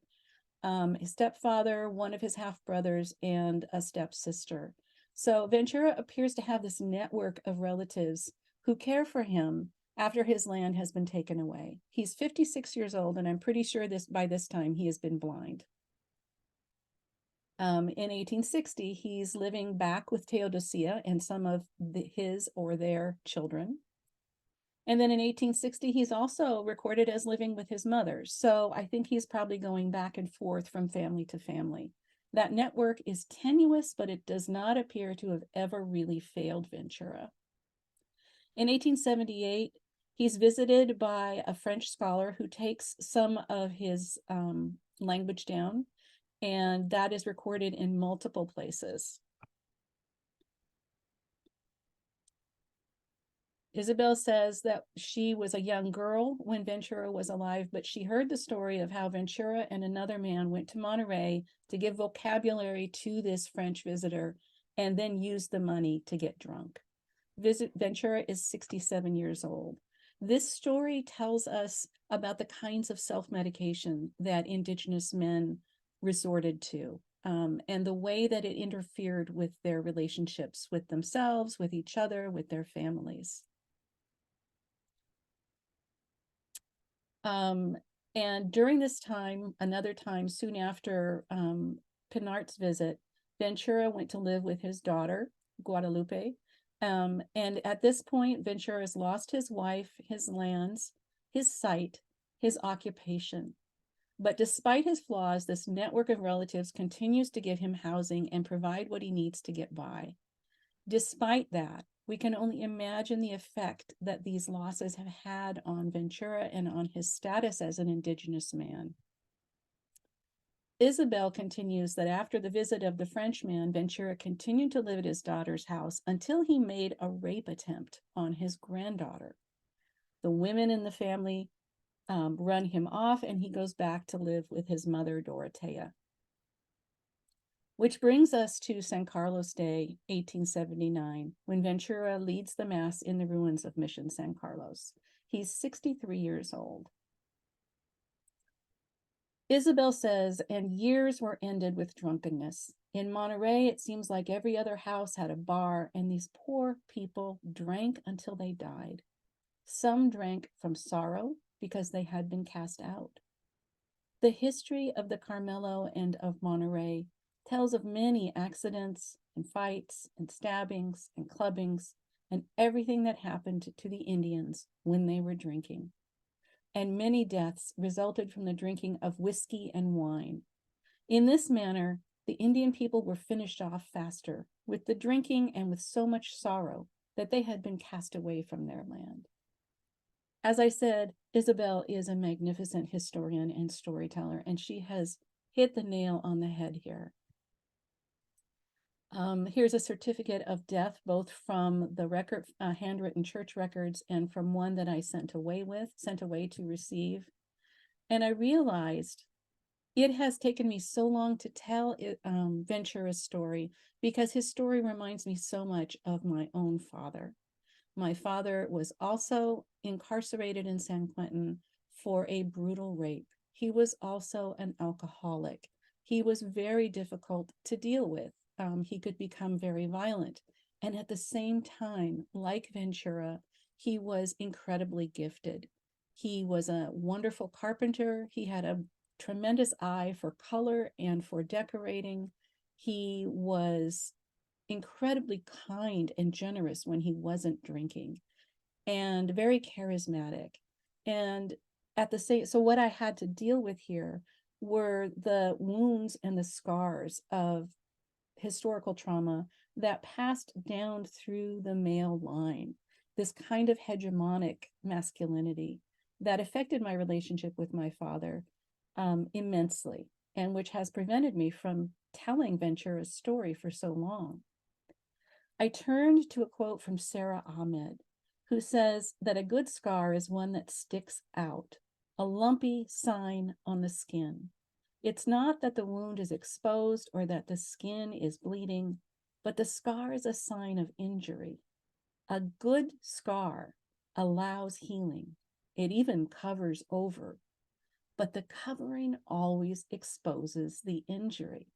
His stepfather, one of his half-brothers, and a stepsister. So Ventura appears to have this network of relatives who care for him after his land has been taken away. He's 56 years old, and I'm pretty sure by this time he has been blind. In 1860, he's living back with Teodosia and some of his or their children. And then in 1860, he's also recorded as living with his mother. So I think he's probably going back and forth from family to family. That network is tenuous, but it does not appear to have ever really failed Ventura. In 1878, he's visited by a French scholar who takes some of his language down, and that is recorded in multiple places. Isabel says that she was a young girl when Ventura was alive, but she heard the story of how Ventura and another man went to Monterey to give vocabulary to this French visitor and then used the money to get drunk. Ventura is 67 years old. This story tells us about the kinds of self-medication that Indigenous men resorted to, and the way that it interfered with their relationships with themselves, with each other, with their families. And during this time, another time, soon after Pinart's visit, Ventura went to live with his daughter, Guadalupe. And at this point, Ventura has lost his wife, his lands, his sight, his occupation. But despite his flaws, this network of relatives continues to give him housing and provide what he needs to get by. Despite that, we can only imagine the effect that these losses have had on Ventura and on his status as an indigenous man. Isabel continues that after the visit of the Frenchman, Ventura continued to live at his daughter's house until he made a rape attempt on his granddaughter. The women in the family run him off, and he goes back to live with his mother, Dorotea. Which brings us to San Carlos Day, 1879, when Ventura leads the mass in the ruins of Mission San Carlos. He's 63 years old. Isabel says, and years were ended with drunkenness. In Monterey, it seems like every other house had a bar, and these poor people drank until they died. Some drank from sorrow because they had been cast out. The history of the Carmelo and of Monterey tells of many accidents and fights and stabbings and clubbings and everything that happened to the Indians when they were drinking. And many deaths resulted from the drinking of whiskey and wine. In this manner, the Indian people were finished off faster with the drinking and with so much sorrow that they had been cast away from their land. As I said, Isabel is a magnificent historian and storyteller, and she has hit the nail on the head here. Here's a certificate of death, both from the record, handwritten church records, and from one that I sent away to receive. And I realized it has taken me so long to tell Ventura's story because his story reminds me so much of my own father. My father was also incarcerated in San Quentin for a brutal rape. He was also an alcoholic. He was very difficult to deal with. He could become very violent. And at the same time, like Ventura, he was incredibly gifted. He was a wonderful carpenter. He had a tremendous eye for color and for decorating. He was incredibly kind and generous when he wasn't drinking, and very charismatic. And at the same, so what I had to deal with here were the wounds and the scars of historical trauma that passed down through the male line, this kind of hegemonic masculinity that affected my relationship with my father immensely, and which has prevented me from telling Ventura's story for so long. I turned to a quote from Sarah Ahmed, who says that a good scar is one that sticks out, a lumpy sign on the skin. It's not that the wound is exposed or that the skin is bleeding, but the scar is a sign of injury. A good scar allows healing. It even covers over, but the covering always exposes the injury,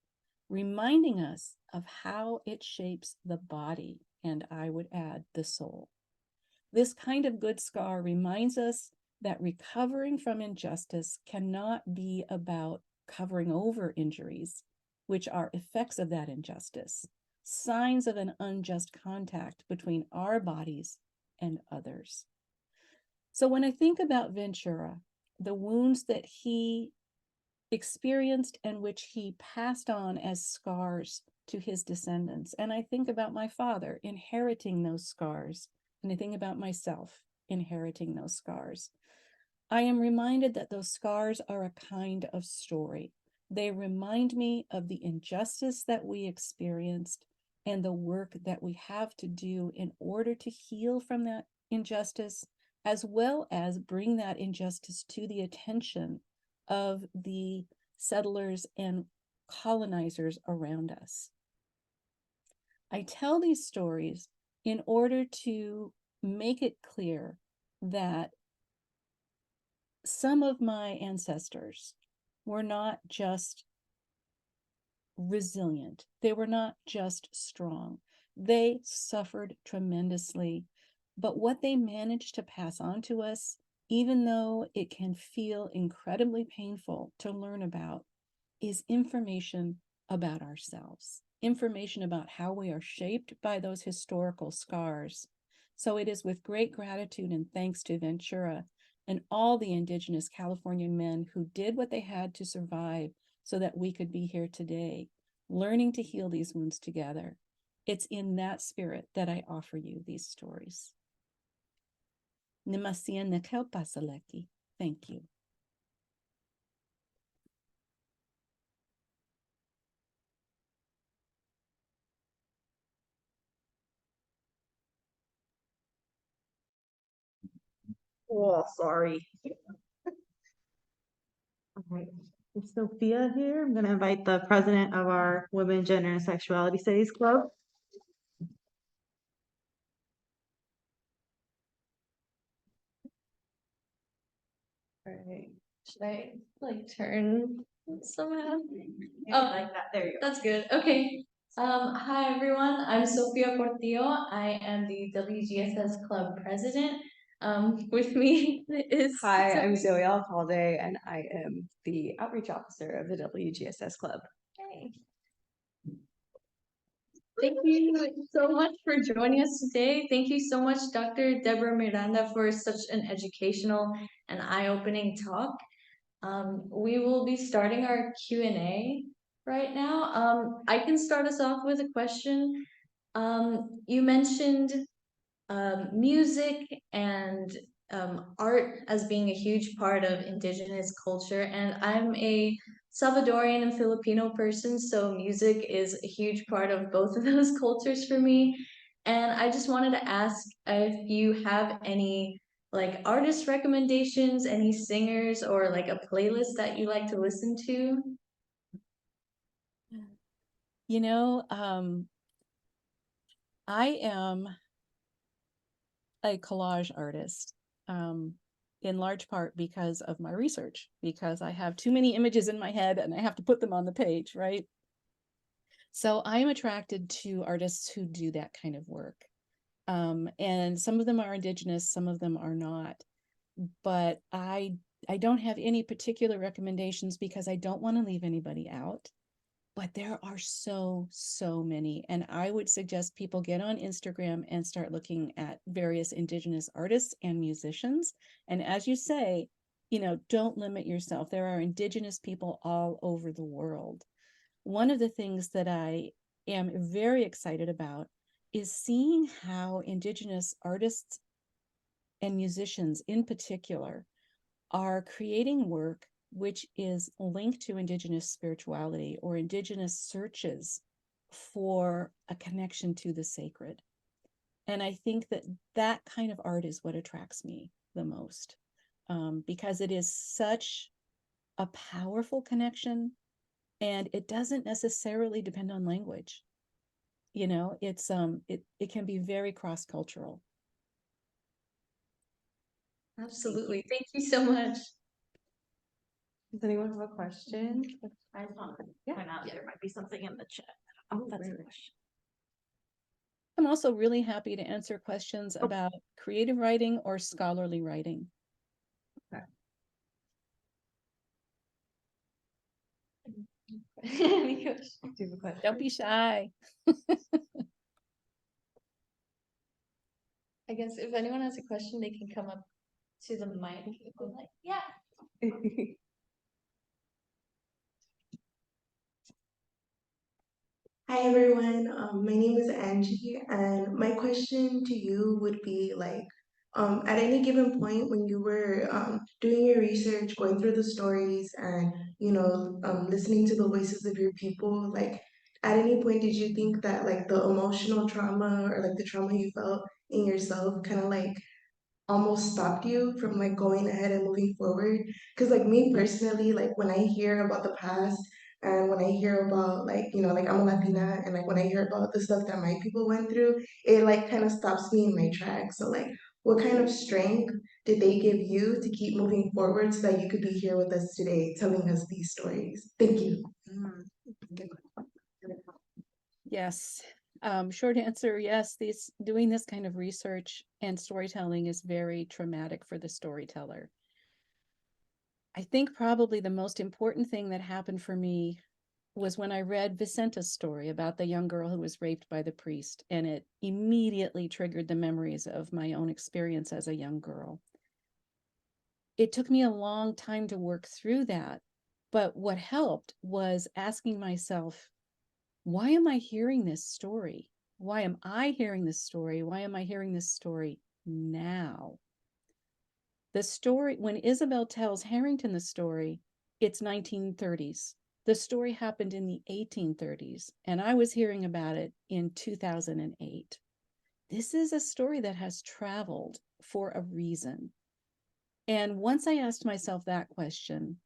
reminding us of how it shapes the body, and I would add the soul. This kind of good scar reminds us that recovering from injustice cannot be about covering over injuries, which are effects of that injustice, signs of an unjust contact between our bodies and others. So when I think about Ventura, the wounds that he experienced and which he passed on as scars to his descendants, and I think about my father inheriting those scars, and I think about myself inheriting those scars, I am reminded that those scars are a kind of story. They remind me of the injustice that we experienced and the work that we have to do in order to heal from that injustice, as well as bring that injustice to the attention of the settlers and colonizers around us. I tell these stories in order to make it clear that some of my ancestors were not just resilient, they were not just strong. They suffered tremendously, but what they managed to pass on to us even though it can feel incredibly painful to learn about, is information about ourselves, information about how we are shaped by those historical scars. So it is with great gratitude and thanks to Ventura and all the Indigenous California men who did what they had to survive so that we could be here today, learning to heal these wounds together. It's in that spirit that I offer you these stories. Namaste Nekel Pasaleki. Thank you. Oh, sorry. All right. Is Sophia here? I'm going to invite the president of our Women, Gender, and Sexuality Studies Club. All right. Should I like turn somehow? Oh, like that. There you go. That's good. Okay. Hi everyone. I'm Sofia Portillo. I am the WGSS Club president. With me is Hi, I'm Zoe Alcalde, and I am the outreach officer of the WGSS Club. Hey. Thank you so much for joining us today. Thank you so much, Dr. Deborah Miranda, for such an educational and eye-opening talk. We will be starting our Q&A right now. I can start us off with a question. You mentioned music and art as being a huge part of Indigenous culture, and I'm a Salvadorian and Filipino person, so music is a huge part of both of those cultures for me. And I just wanted to ask if you have any like artist recommendations, any singers, or like a playlist that you like to listen to. You know, I am a collage artist, in large part because of my research, because I have too many images in my head and I have to put them on the page, right? So I'm attracted to artists who do that kind of work. And some of them are Indigenous, some of them are not. But I don't have any particular recommendations because I don't want to leave anybody out. But there are so many. And I would suggest people get on Instagram and start looking at various Indigenous artists and musicians. And as you say, you know, don't limit yourself. There are Indigenous people all over the world. One of the things that I am very excited about is seeing how Indigenous artists and musicians in particular are creating work which is linked to Indigenous spirituality or Indigenous searches for a connection to the sacred. And I think that that kind of art is what attracts me the most, because it is such a powerful connection, and it doesn't necessarily depend on language. You know, it's it can be very cross-cultural. Absolutely. Thank you so much. Does anyone have a question? I just wanted to point out there might be something in the chat. Oh, That's a great. question. I'm also really happy to answer questions about creative writing or scholarly writing. Any questions? Do you have a question? Don't be shy. I guess if anyone has a question, they can come up to the mic. If they'd like. Yeah. Hi everyone, my name is Angie, and my question to you would be like, at any given point when you were doing your research, going through the stories, and listening to the voices of your people, like, at any point did you think that like the emotional trauma or like the trauma you felt in yourself kind of like almost stopped you from like going ahead and moving forward? Because like me personally, like when I hear about the past and when I hear about like like I'm a Latina, and like when I hear about the stuff that my people went through, it like kind of stops me in my tracks. So like what kind of strength did they give you to keep moving forward so that you could be here with us today telling us these stories? Thank you. Yes. Short answer, yes, doing this kind of research and storytelling is very traumatic for the storyteller. I think probably the most important thing that happened for me was when I read Vicenta's story about the young girl who was raped by the priest, and it immediately triggered the memories of my own experience as a young girl. It took me a long time to work through that, but what helped was asking myself, why am I hearing this story? Why am I hearing this story? Why am I hearing this story now? The story, when Isabel tells Harrington the story, it's 1930s. The story happened in the 1830s, and I was hearing about it in 2008. This is a story that has traveled for a reason. And once I asked myself that question,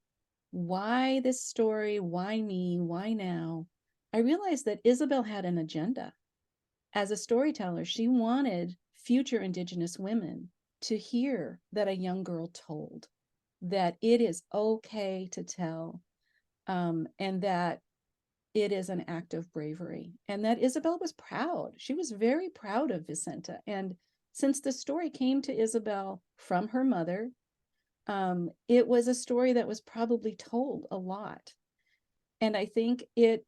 why this story? Why me? Why now? I realized that Isabel had an agenda. As a storyteller, she wanted future Indigenous women to hear that a young girl told, that it is okay to tell, and that it is an act of bravery, and that Isabel was proud. She was very proud of Vicenta. And since the story came to Isabel from her mother, it was a story that was probably told a lot. And I think it,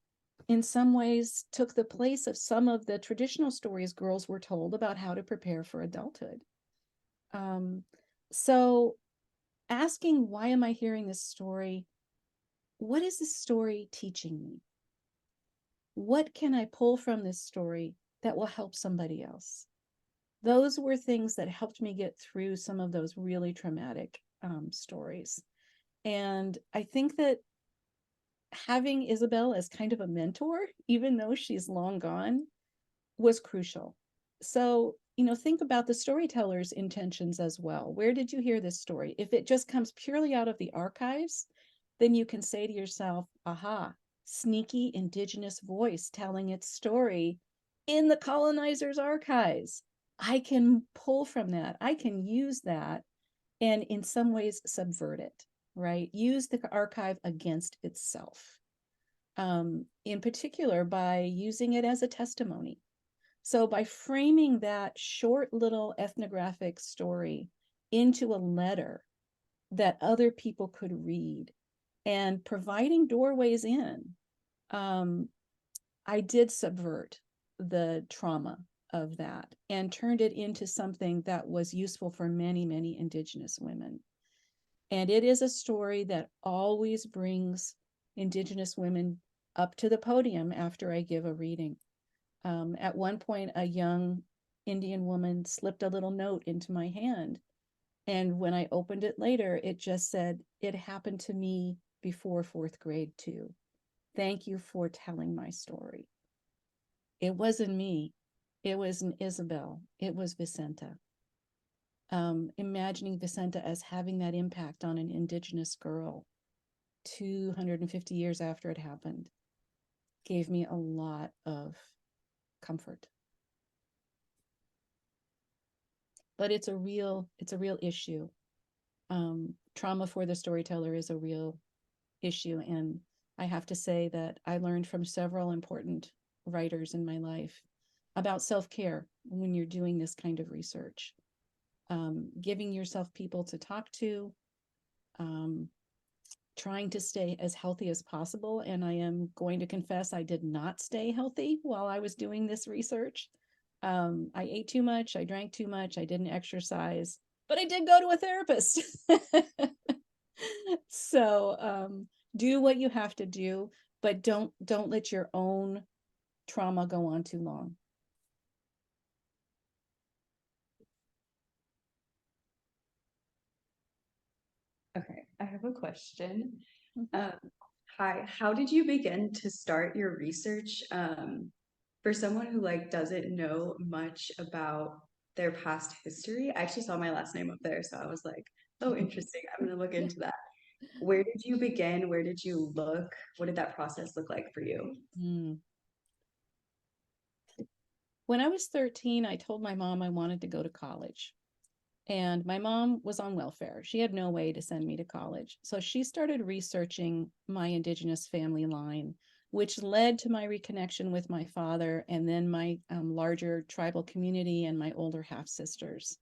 in some ways, took the place of some of the traditional stories girls were told about how to prepare for adulthood. So asking, why am I hearing this story? What is this story teaching me? What can I pull from this story that will help somebody else? Those were things that helped me get through some of those really traumatic stories. And I think that having Isabel as kind of a mentor, even though she's long gone, was crucial. So, think about the storyteller's intentions as well. Where did you hear this story? If it just comes purely out of the archives, then you can say to yourself, aha, sneaky Indigenous voice telling its story in the colonizer's archives. I can pull from that. I can use that and in some ways subvert it, right? Use the archive against itself. In particular, by using it as a testimony. So by framing that short little ethnographic story into a letter that other people could read and providing doorways in, I did subvert the trauma of that and turned it into something that was useful for many, many Indigenous women. And it is a story that always brings Indigenous women up to the podium after I give a reading. At one point, a young Indian woman slipped a little note into my hand. And when I opened it later, it just said, "It happened to me before fourth grade too. Thank you for telling my story." It wasn't me. It was an Isabel. It was Vicenta. Imagining Vicenta as having that impact on an Indigenous girl 250 years after it happened gave me a lot of comfort. But it's a real issue. Trauma for the storyteller is a real issue. And I have to say that I learned from several important writers in my life about self-care when you're doing this kind of research. Giving yourself people to talk to, trying to stay as healthy as possible. And I am going to confess I did not stay healthy while I was doing this research. I ate too much, I drank too much, I didn't exercise, but I did go to a therapist. So do what you have to do, but don't let your own trauma go on too long. Okay, I have a question. Hi, how did you begin to start your research? For someone who doesn't know much about their past history, I actually saw my last name up there, so I was like, oh, interesting. I'm gonna look into that. Where did you begin? Where did you look? What did that process look like for you? When I was 13, I told my mom I wanted to go to college. And my mom was on welfare. She had no way to send me to college. So she started researching my Indigenous family line which led to my reconnection with my father and then my larger tribal community and my older half sisters.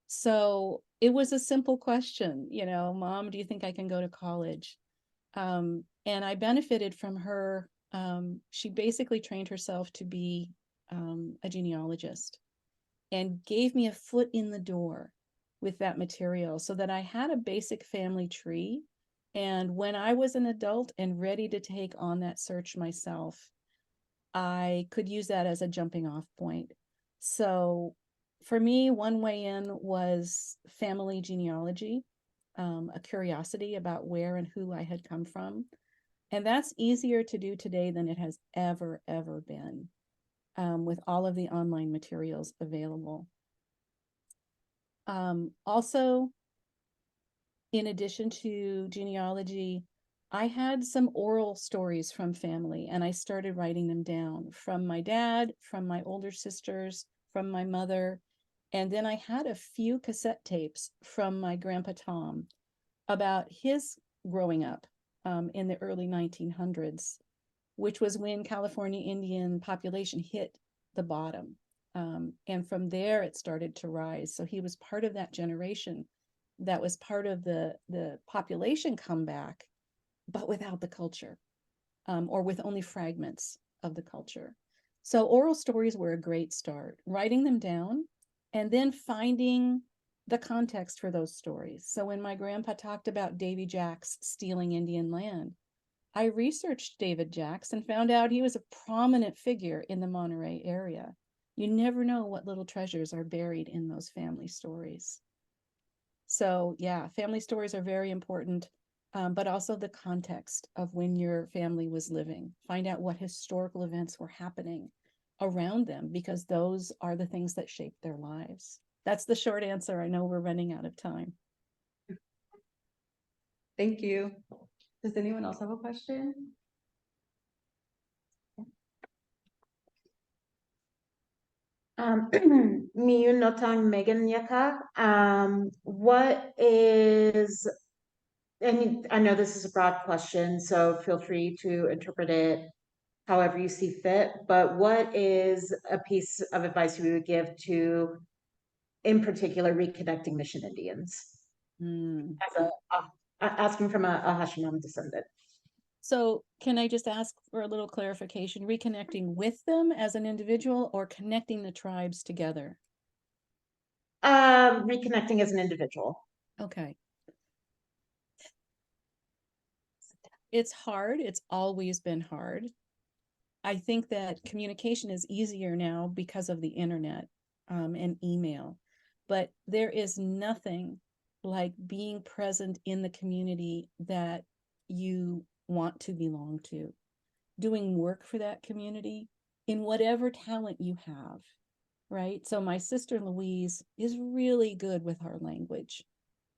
So it was a simple question, you know, Mom, do you think I can go to college? And I benefited from her. She basically trained herself to be a genealogist and gave me a foot in the door with that material so that I had a basic family tree. And when I was an adult and ready to take on that search myself, I could use that as a jumping off point. So for me, one way in was family genealogy, a curiosity about where and who I had come from. And that's easier to do today than it has ever been, with all of the online materials available. Also, in addition to genealogy, I had some oral stories from family, and I started writing them down from my dad, from my older sisters, from my mother. And then I had a few cassette tapes from my grandpa Tom about his growing up in the early 1900s, which was when California Indian population hit the bottom. And from there, it started to rise. So he was part of that generation that was part of the population comeback, but without the culture, or with only fragments of the culture. So oral stories were a great start, writing them down and then finding the context for those stories. So when my grandpa talked about Davy Jacks stealing Indian land, I researched David Jacks and found out he was a prominent figure in the Monterey area. You never know what little treasures are buried in those family stories. So yeah, family stories are very important, but also the context of when your family was living. Find out what historical events were happening around them, because those are the things that shape their lives. That's the short answer. I know we're running out of time. Thank you. Does anyone else have a question? Miyun Notang Megan Yaka. What is, and I know this is a broad question, so feel free to interpret it however you see fit, but what is a piece of advice you would give to, in particular, reconnecting Mission Indians? As asking from a Hashimoto descendant. So can I just ask for a little clarification? Reconnecting with them as an individual or connecting the tribes together? Reconnecting as an individual. Okay. It's hard. It's always been hard. I think that communication is easier now because of the internet and email, but there is nothing like being present in the community that you want to belong to, doing work for that community in whatever talent you have, right? So my sister Louise is really good with our language,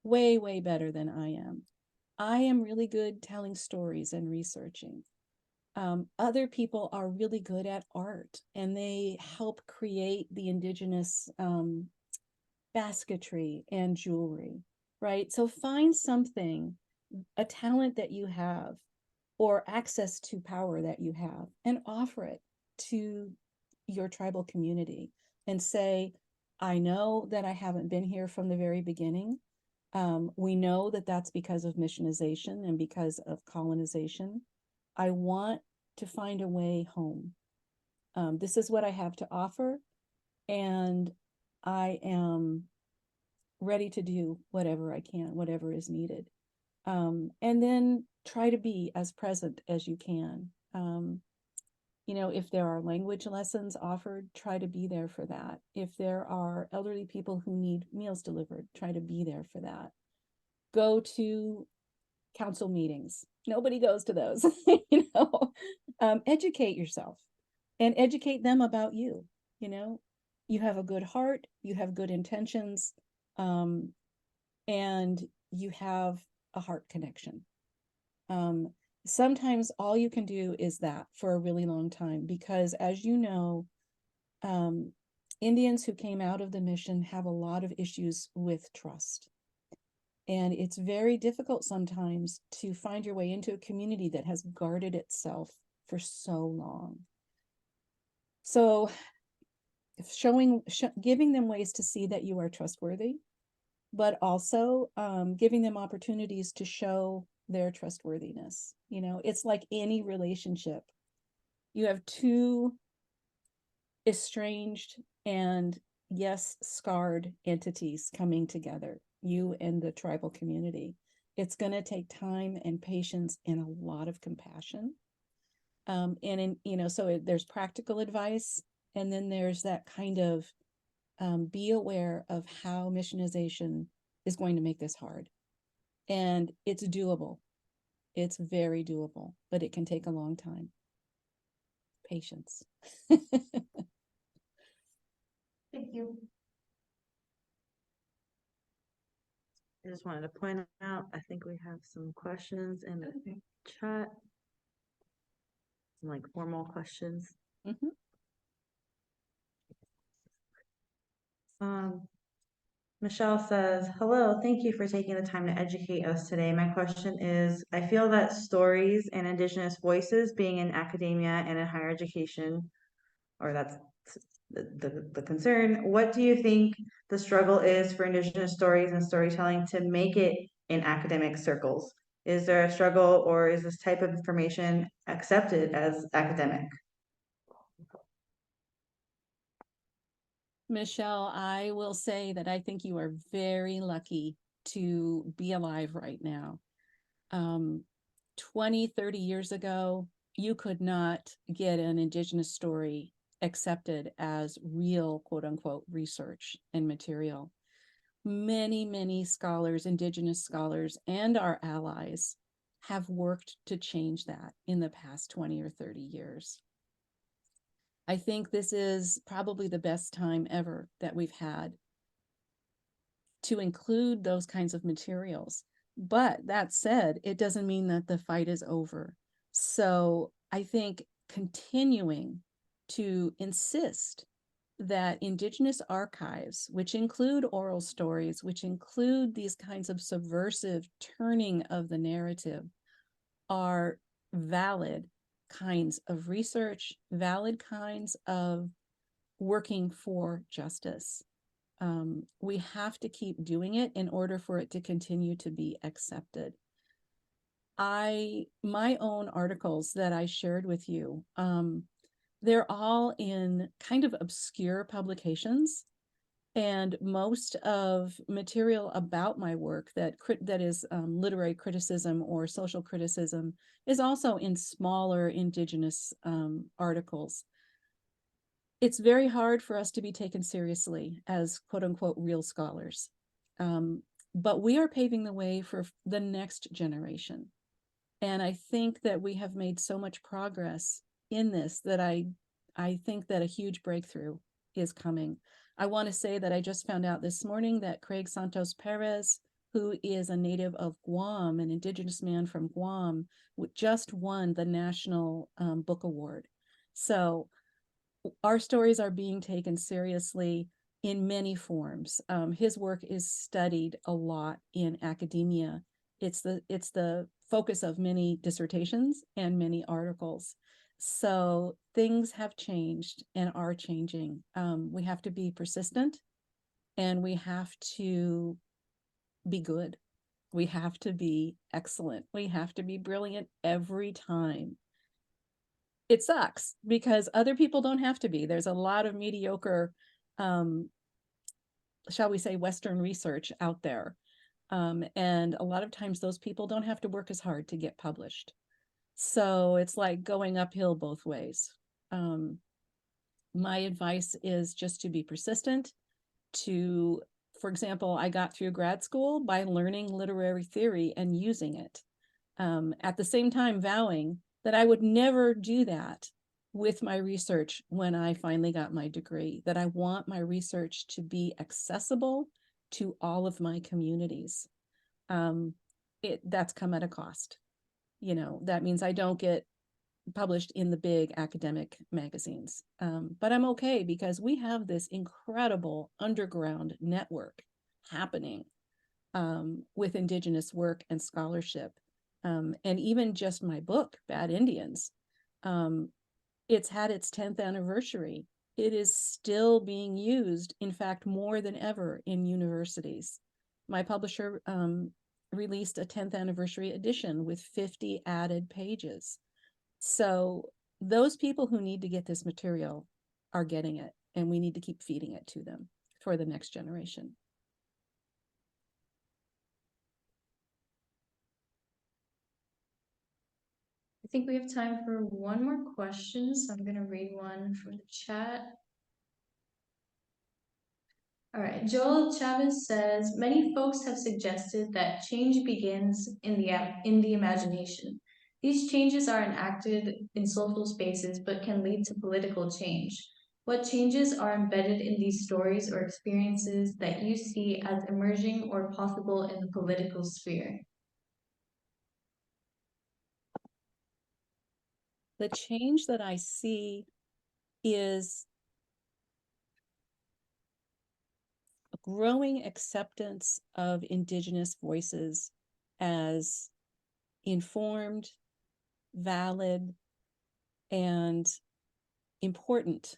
way better than I am. I am really good telling stories and researching. Other people are really good at art, and they help create the indigenous basketry and jewelry, right? So find something, a talent that you have or access to power that you have, and offer it to your tribal community and say, I know that I haven't been here from the very beginning. We know that that's because of missionization and because of colonization. I want to find a way home. This is what I have to offer, and I am ready to do whatever I can, whatever is needed. And then try to be as present as you can. You know, if there are language lessons offered, try to be there for that. If there are elderly people who need meals delivered, try to be there for that. Go to council meetings. Nobody goes to those. You know, educate yourself and educate them about you. You know, you have a good heart, you have good intentions, and you have a heart connection. Sometimes all you can do is that for a really long time, because as you know, Indians who came out of the mission have a lot of issues with trust. And it's very difficult sometimes to find your way into a community that has guarded itself for so long. So giving them ways to see that you are trustworthy, but also giving them opportunities to show their trustworthiness. You know, it's like any relationship. You have two estranged and, yes, scarred entities coming together, you and the tribal community. It's going to take time and patience and a lot of compassion. So there's practical advice, and then there's that kind of be aware of how missionization is going to make this hard. And it's doable. It's very doable, but it can take a long time. Patience. Thank you. I just wanted to point out, I think we have some questions in the chat. Some like formal questions. Mhm. Michelle says, hello, thank you for taking the time to educate us today. My question is, I feel that stories and Indigenous voices being in academia and in higher education, or that's the concern. What do you think the struggle is for Indigenous stories and storytelling to make it in academic circles? Is there a struggle, or is this type of information accepted as academic? Michelle, I will say that I think you are very lucky to be alive right now. 20, 30 years ago, you could not get an Indigenous story accepted as real, quote unquote, research and material. Many, many scholars, Indigenous scholars, and our allies have worked to change that in the past 20 or 30 years. I think this is probably the best time ever that we've had to include those kinds of materials. But that said, it doesn't mean that the fight is over. So I think continuing to insist that Indigenous archives, which include oral stories, which include these kinds of subversive turning of the narrative, are valid kinds of research, valid kinds of working for justice. We have to keep doing it in order for it to continue to be accepted. My own articles that I shared with you, they're all in kind of obscure publications, and most of material about my work that is literary criticism or social criticism is also in smaller Indigenous articles. It's very hard for us to be taken seriously as quote unquote real scholars. But we are paving the way for the next generation. And I think that we have made so much progress in this that I think that a huge breakthrough is coming. I want to say that I just found out this morning that Craig Santos Perez, who is a native of Guam, an Indigenous man from Guam, just won the National Book Award. So our stories are being taken seriously in many forms. His work is studied a lot in academia. It's the focus of many dissertations and many articles. So things have changed and are changing. We have to be persistent, and we have to be good. We have to be excellent. We have to be brilliant every time. It sucks because other people don't have to be. There's a lot of mediocre, shall we say, Western research out there. And a lot of times those people don't have to work as hard to get published. So it's like going uphill both ways. My advice is just to be persistent, for example, I got through grad school by learning literary theory and using it. At the same time vowing that I would never do that with my research when I finally got my degree, that I want my research to be accessible to all of my communities. That's come at a cost. You know, that means I don't get published in the big academic magazines. But I'm okay because we have this incredible underground network happening with Indigenous work and scholarship. And even just my book, Bad Indians, It's had its 10th anniversary. It is still being used, in fact, more than ever in universities. My publisher released a 10th anniversary edition with 50 added pages. So those people who need to get this material are getting it, and we need to keep feeding it to them for the next generation. I think we have time for one more question, so I'm gonna read one from the chat. All right, Joel Chavez says, many folks have suggested that change begins in the imagination. These changes are enacted in social spaces, but can lead to political change. What changes are embedded in these stories or experiences that you see as emerging or possible in the political sphere? The change that I see is a growing acceptance of Indigenous voices as informed, valid, and important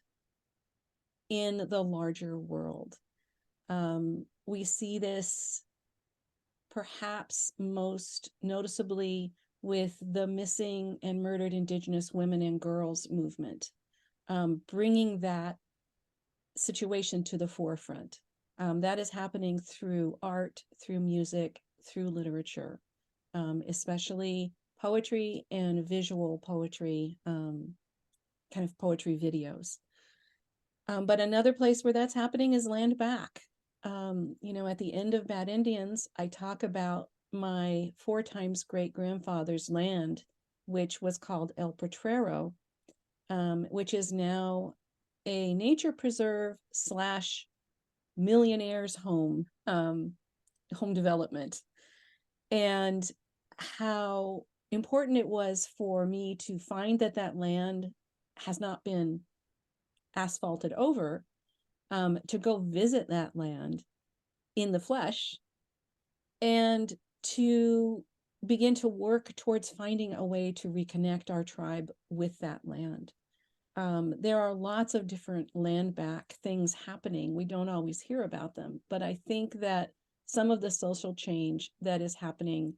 in the larger world. We see this perhaps most noticeably with the missing and murdered Indigenous women and girls movement, bringing that situation to the forefront. That is happening through art, through music, through literature, especially poetry and visual poetry, kind of poetry videos. But another place where that's happening is land back. At the end of Bad Indians, I talk about my 4 times great-grandfather's land, which was called El Potrero, which is now a nature preserve / millionaire's home development, and how important it was for me to find that land has not been asphalted over, to go visit that land in the flesh and to begin to work towards finding a way to reconnect our tribe with that land. There are lots of different land back things happening. We don't always hear about them, but I think that some of the social change that is happening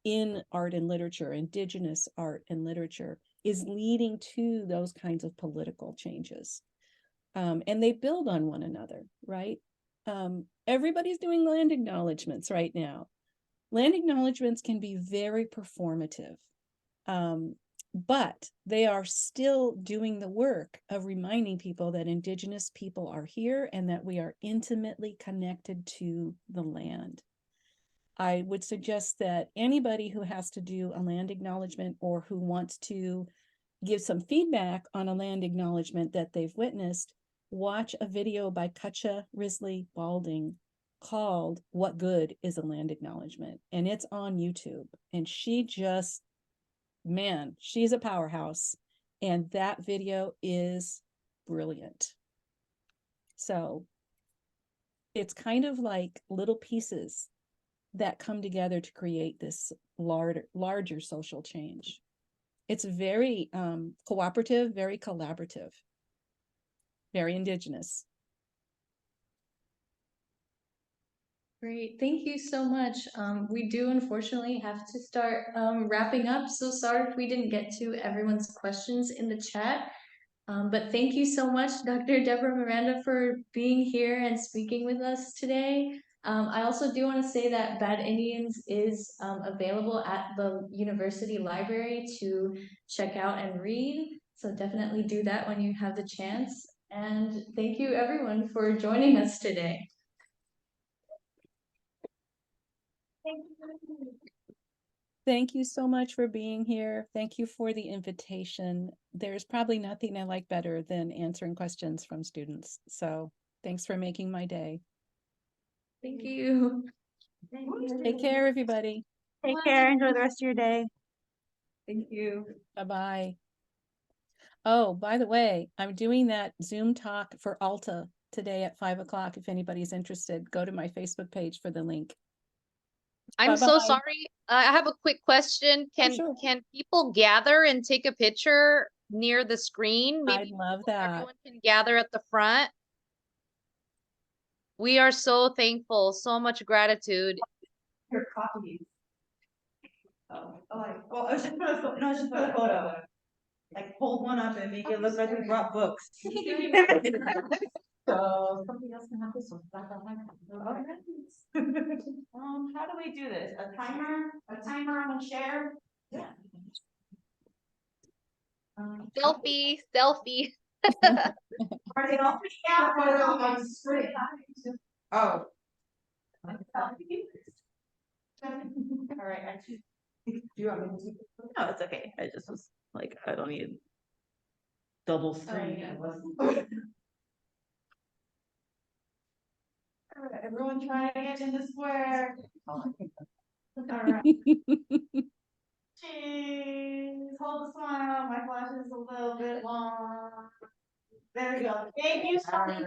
in art and literature, Indigenous art and literature, is leading to those kinds of political changes. And they build on one another, right? Everybody's doing land acknowledgements right now. Land acknowledgements can be very performative, but they are still doing the work of reminding people that Indigenous people are here and that we are intimately connected to the land. I would suggest that anybody who has to do a land acknowledgement or who wants to give some feedback on a land acknowledgement that they've witnessed, watch a video by Cutcha Risley Balding called What Good is a Land Acknowledgement? And it's on YouTube. And she just, man, she's a powerhouse. And that video is brilliant. So it's kind of like little pieces that come together to create this larger social change. It's very cooperative, very collaborative, very Indigenous. Great, thank you so much. We do unfortunately have to start wrapping up. So sorry if we didn't get to everyone's questions in the chat. But thank you so much, Dr. Deborah Miranda, for being here and speaking with us today. I also do want to say that Bad Indians is available at the university library to check out and read. So definitely do that when you have the chance. And thank you everyone for joining us today. Thank you so much for being here. Thank you for the invitation. There's probably nothing I like better than answering questions from students. So thanks for making my day. Thank you. Take care, everybody. Take care. Enjoy the rest of your day. Thank you. Bye-bye. Oh, by the way, I'm doing that Zoom talk for Alta today at 5 o'clock. If anybody's interested, go to my Facebook page for the link. I'm so Bye-bye. sorry. I have a quick question. Sure. Can people gather and take a picture near the screen? I'd Maybe love that. everyone can gather at the front. We are so thankful, so much gratitude. Your copies. Oh, well, I was just put a, no, I was just put a photo. Like hold one up and make it look like we brought books. So somebody else can have this one. How do we do this? A timer on a share? Yeah. Selfie, selfie. Are they all yeah, photo on the screen? Oh. All right, actually. Do you want me to? No, it's okay. I just was like, I don't need double screen. All right, everyone try to get in the square. All right. Cheese. Hold the smile. My flash is a little bit long. There we go. Thank you so much.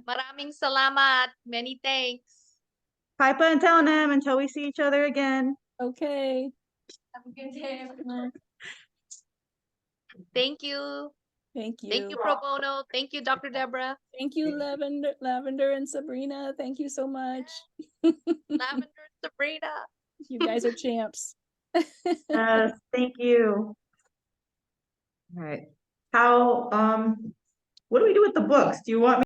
Maraming salamat. Many thanks. Pipa and tell them until we see each other again. Okay. Have a good day, everyone. Thank you. Thank you. Thank you, Pro Bono. Thank you, Dr. Deborah. Thank you, Lavender and Sabrina. Thank you so much. Lavender, Sabrina. You guys are champs. Thank you. All right. How, what do we do with the books? Do you want me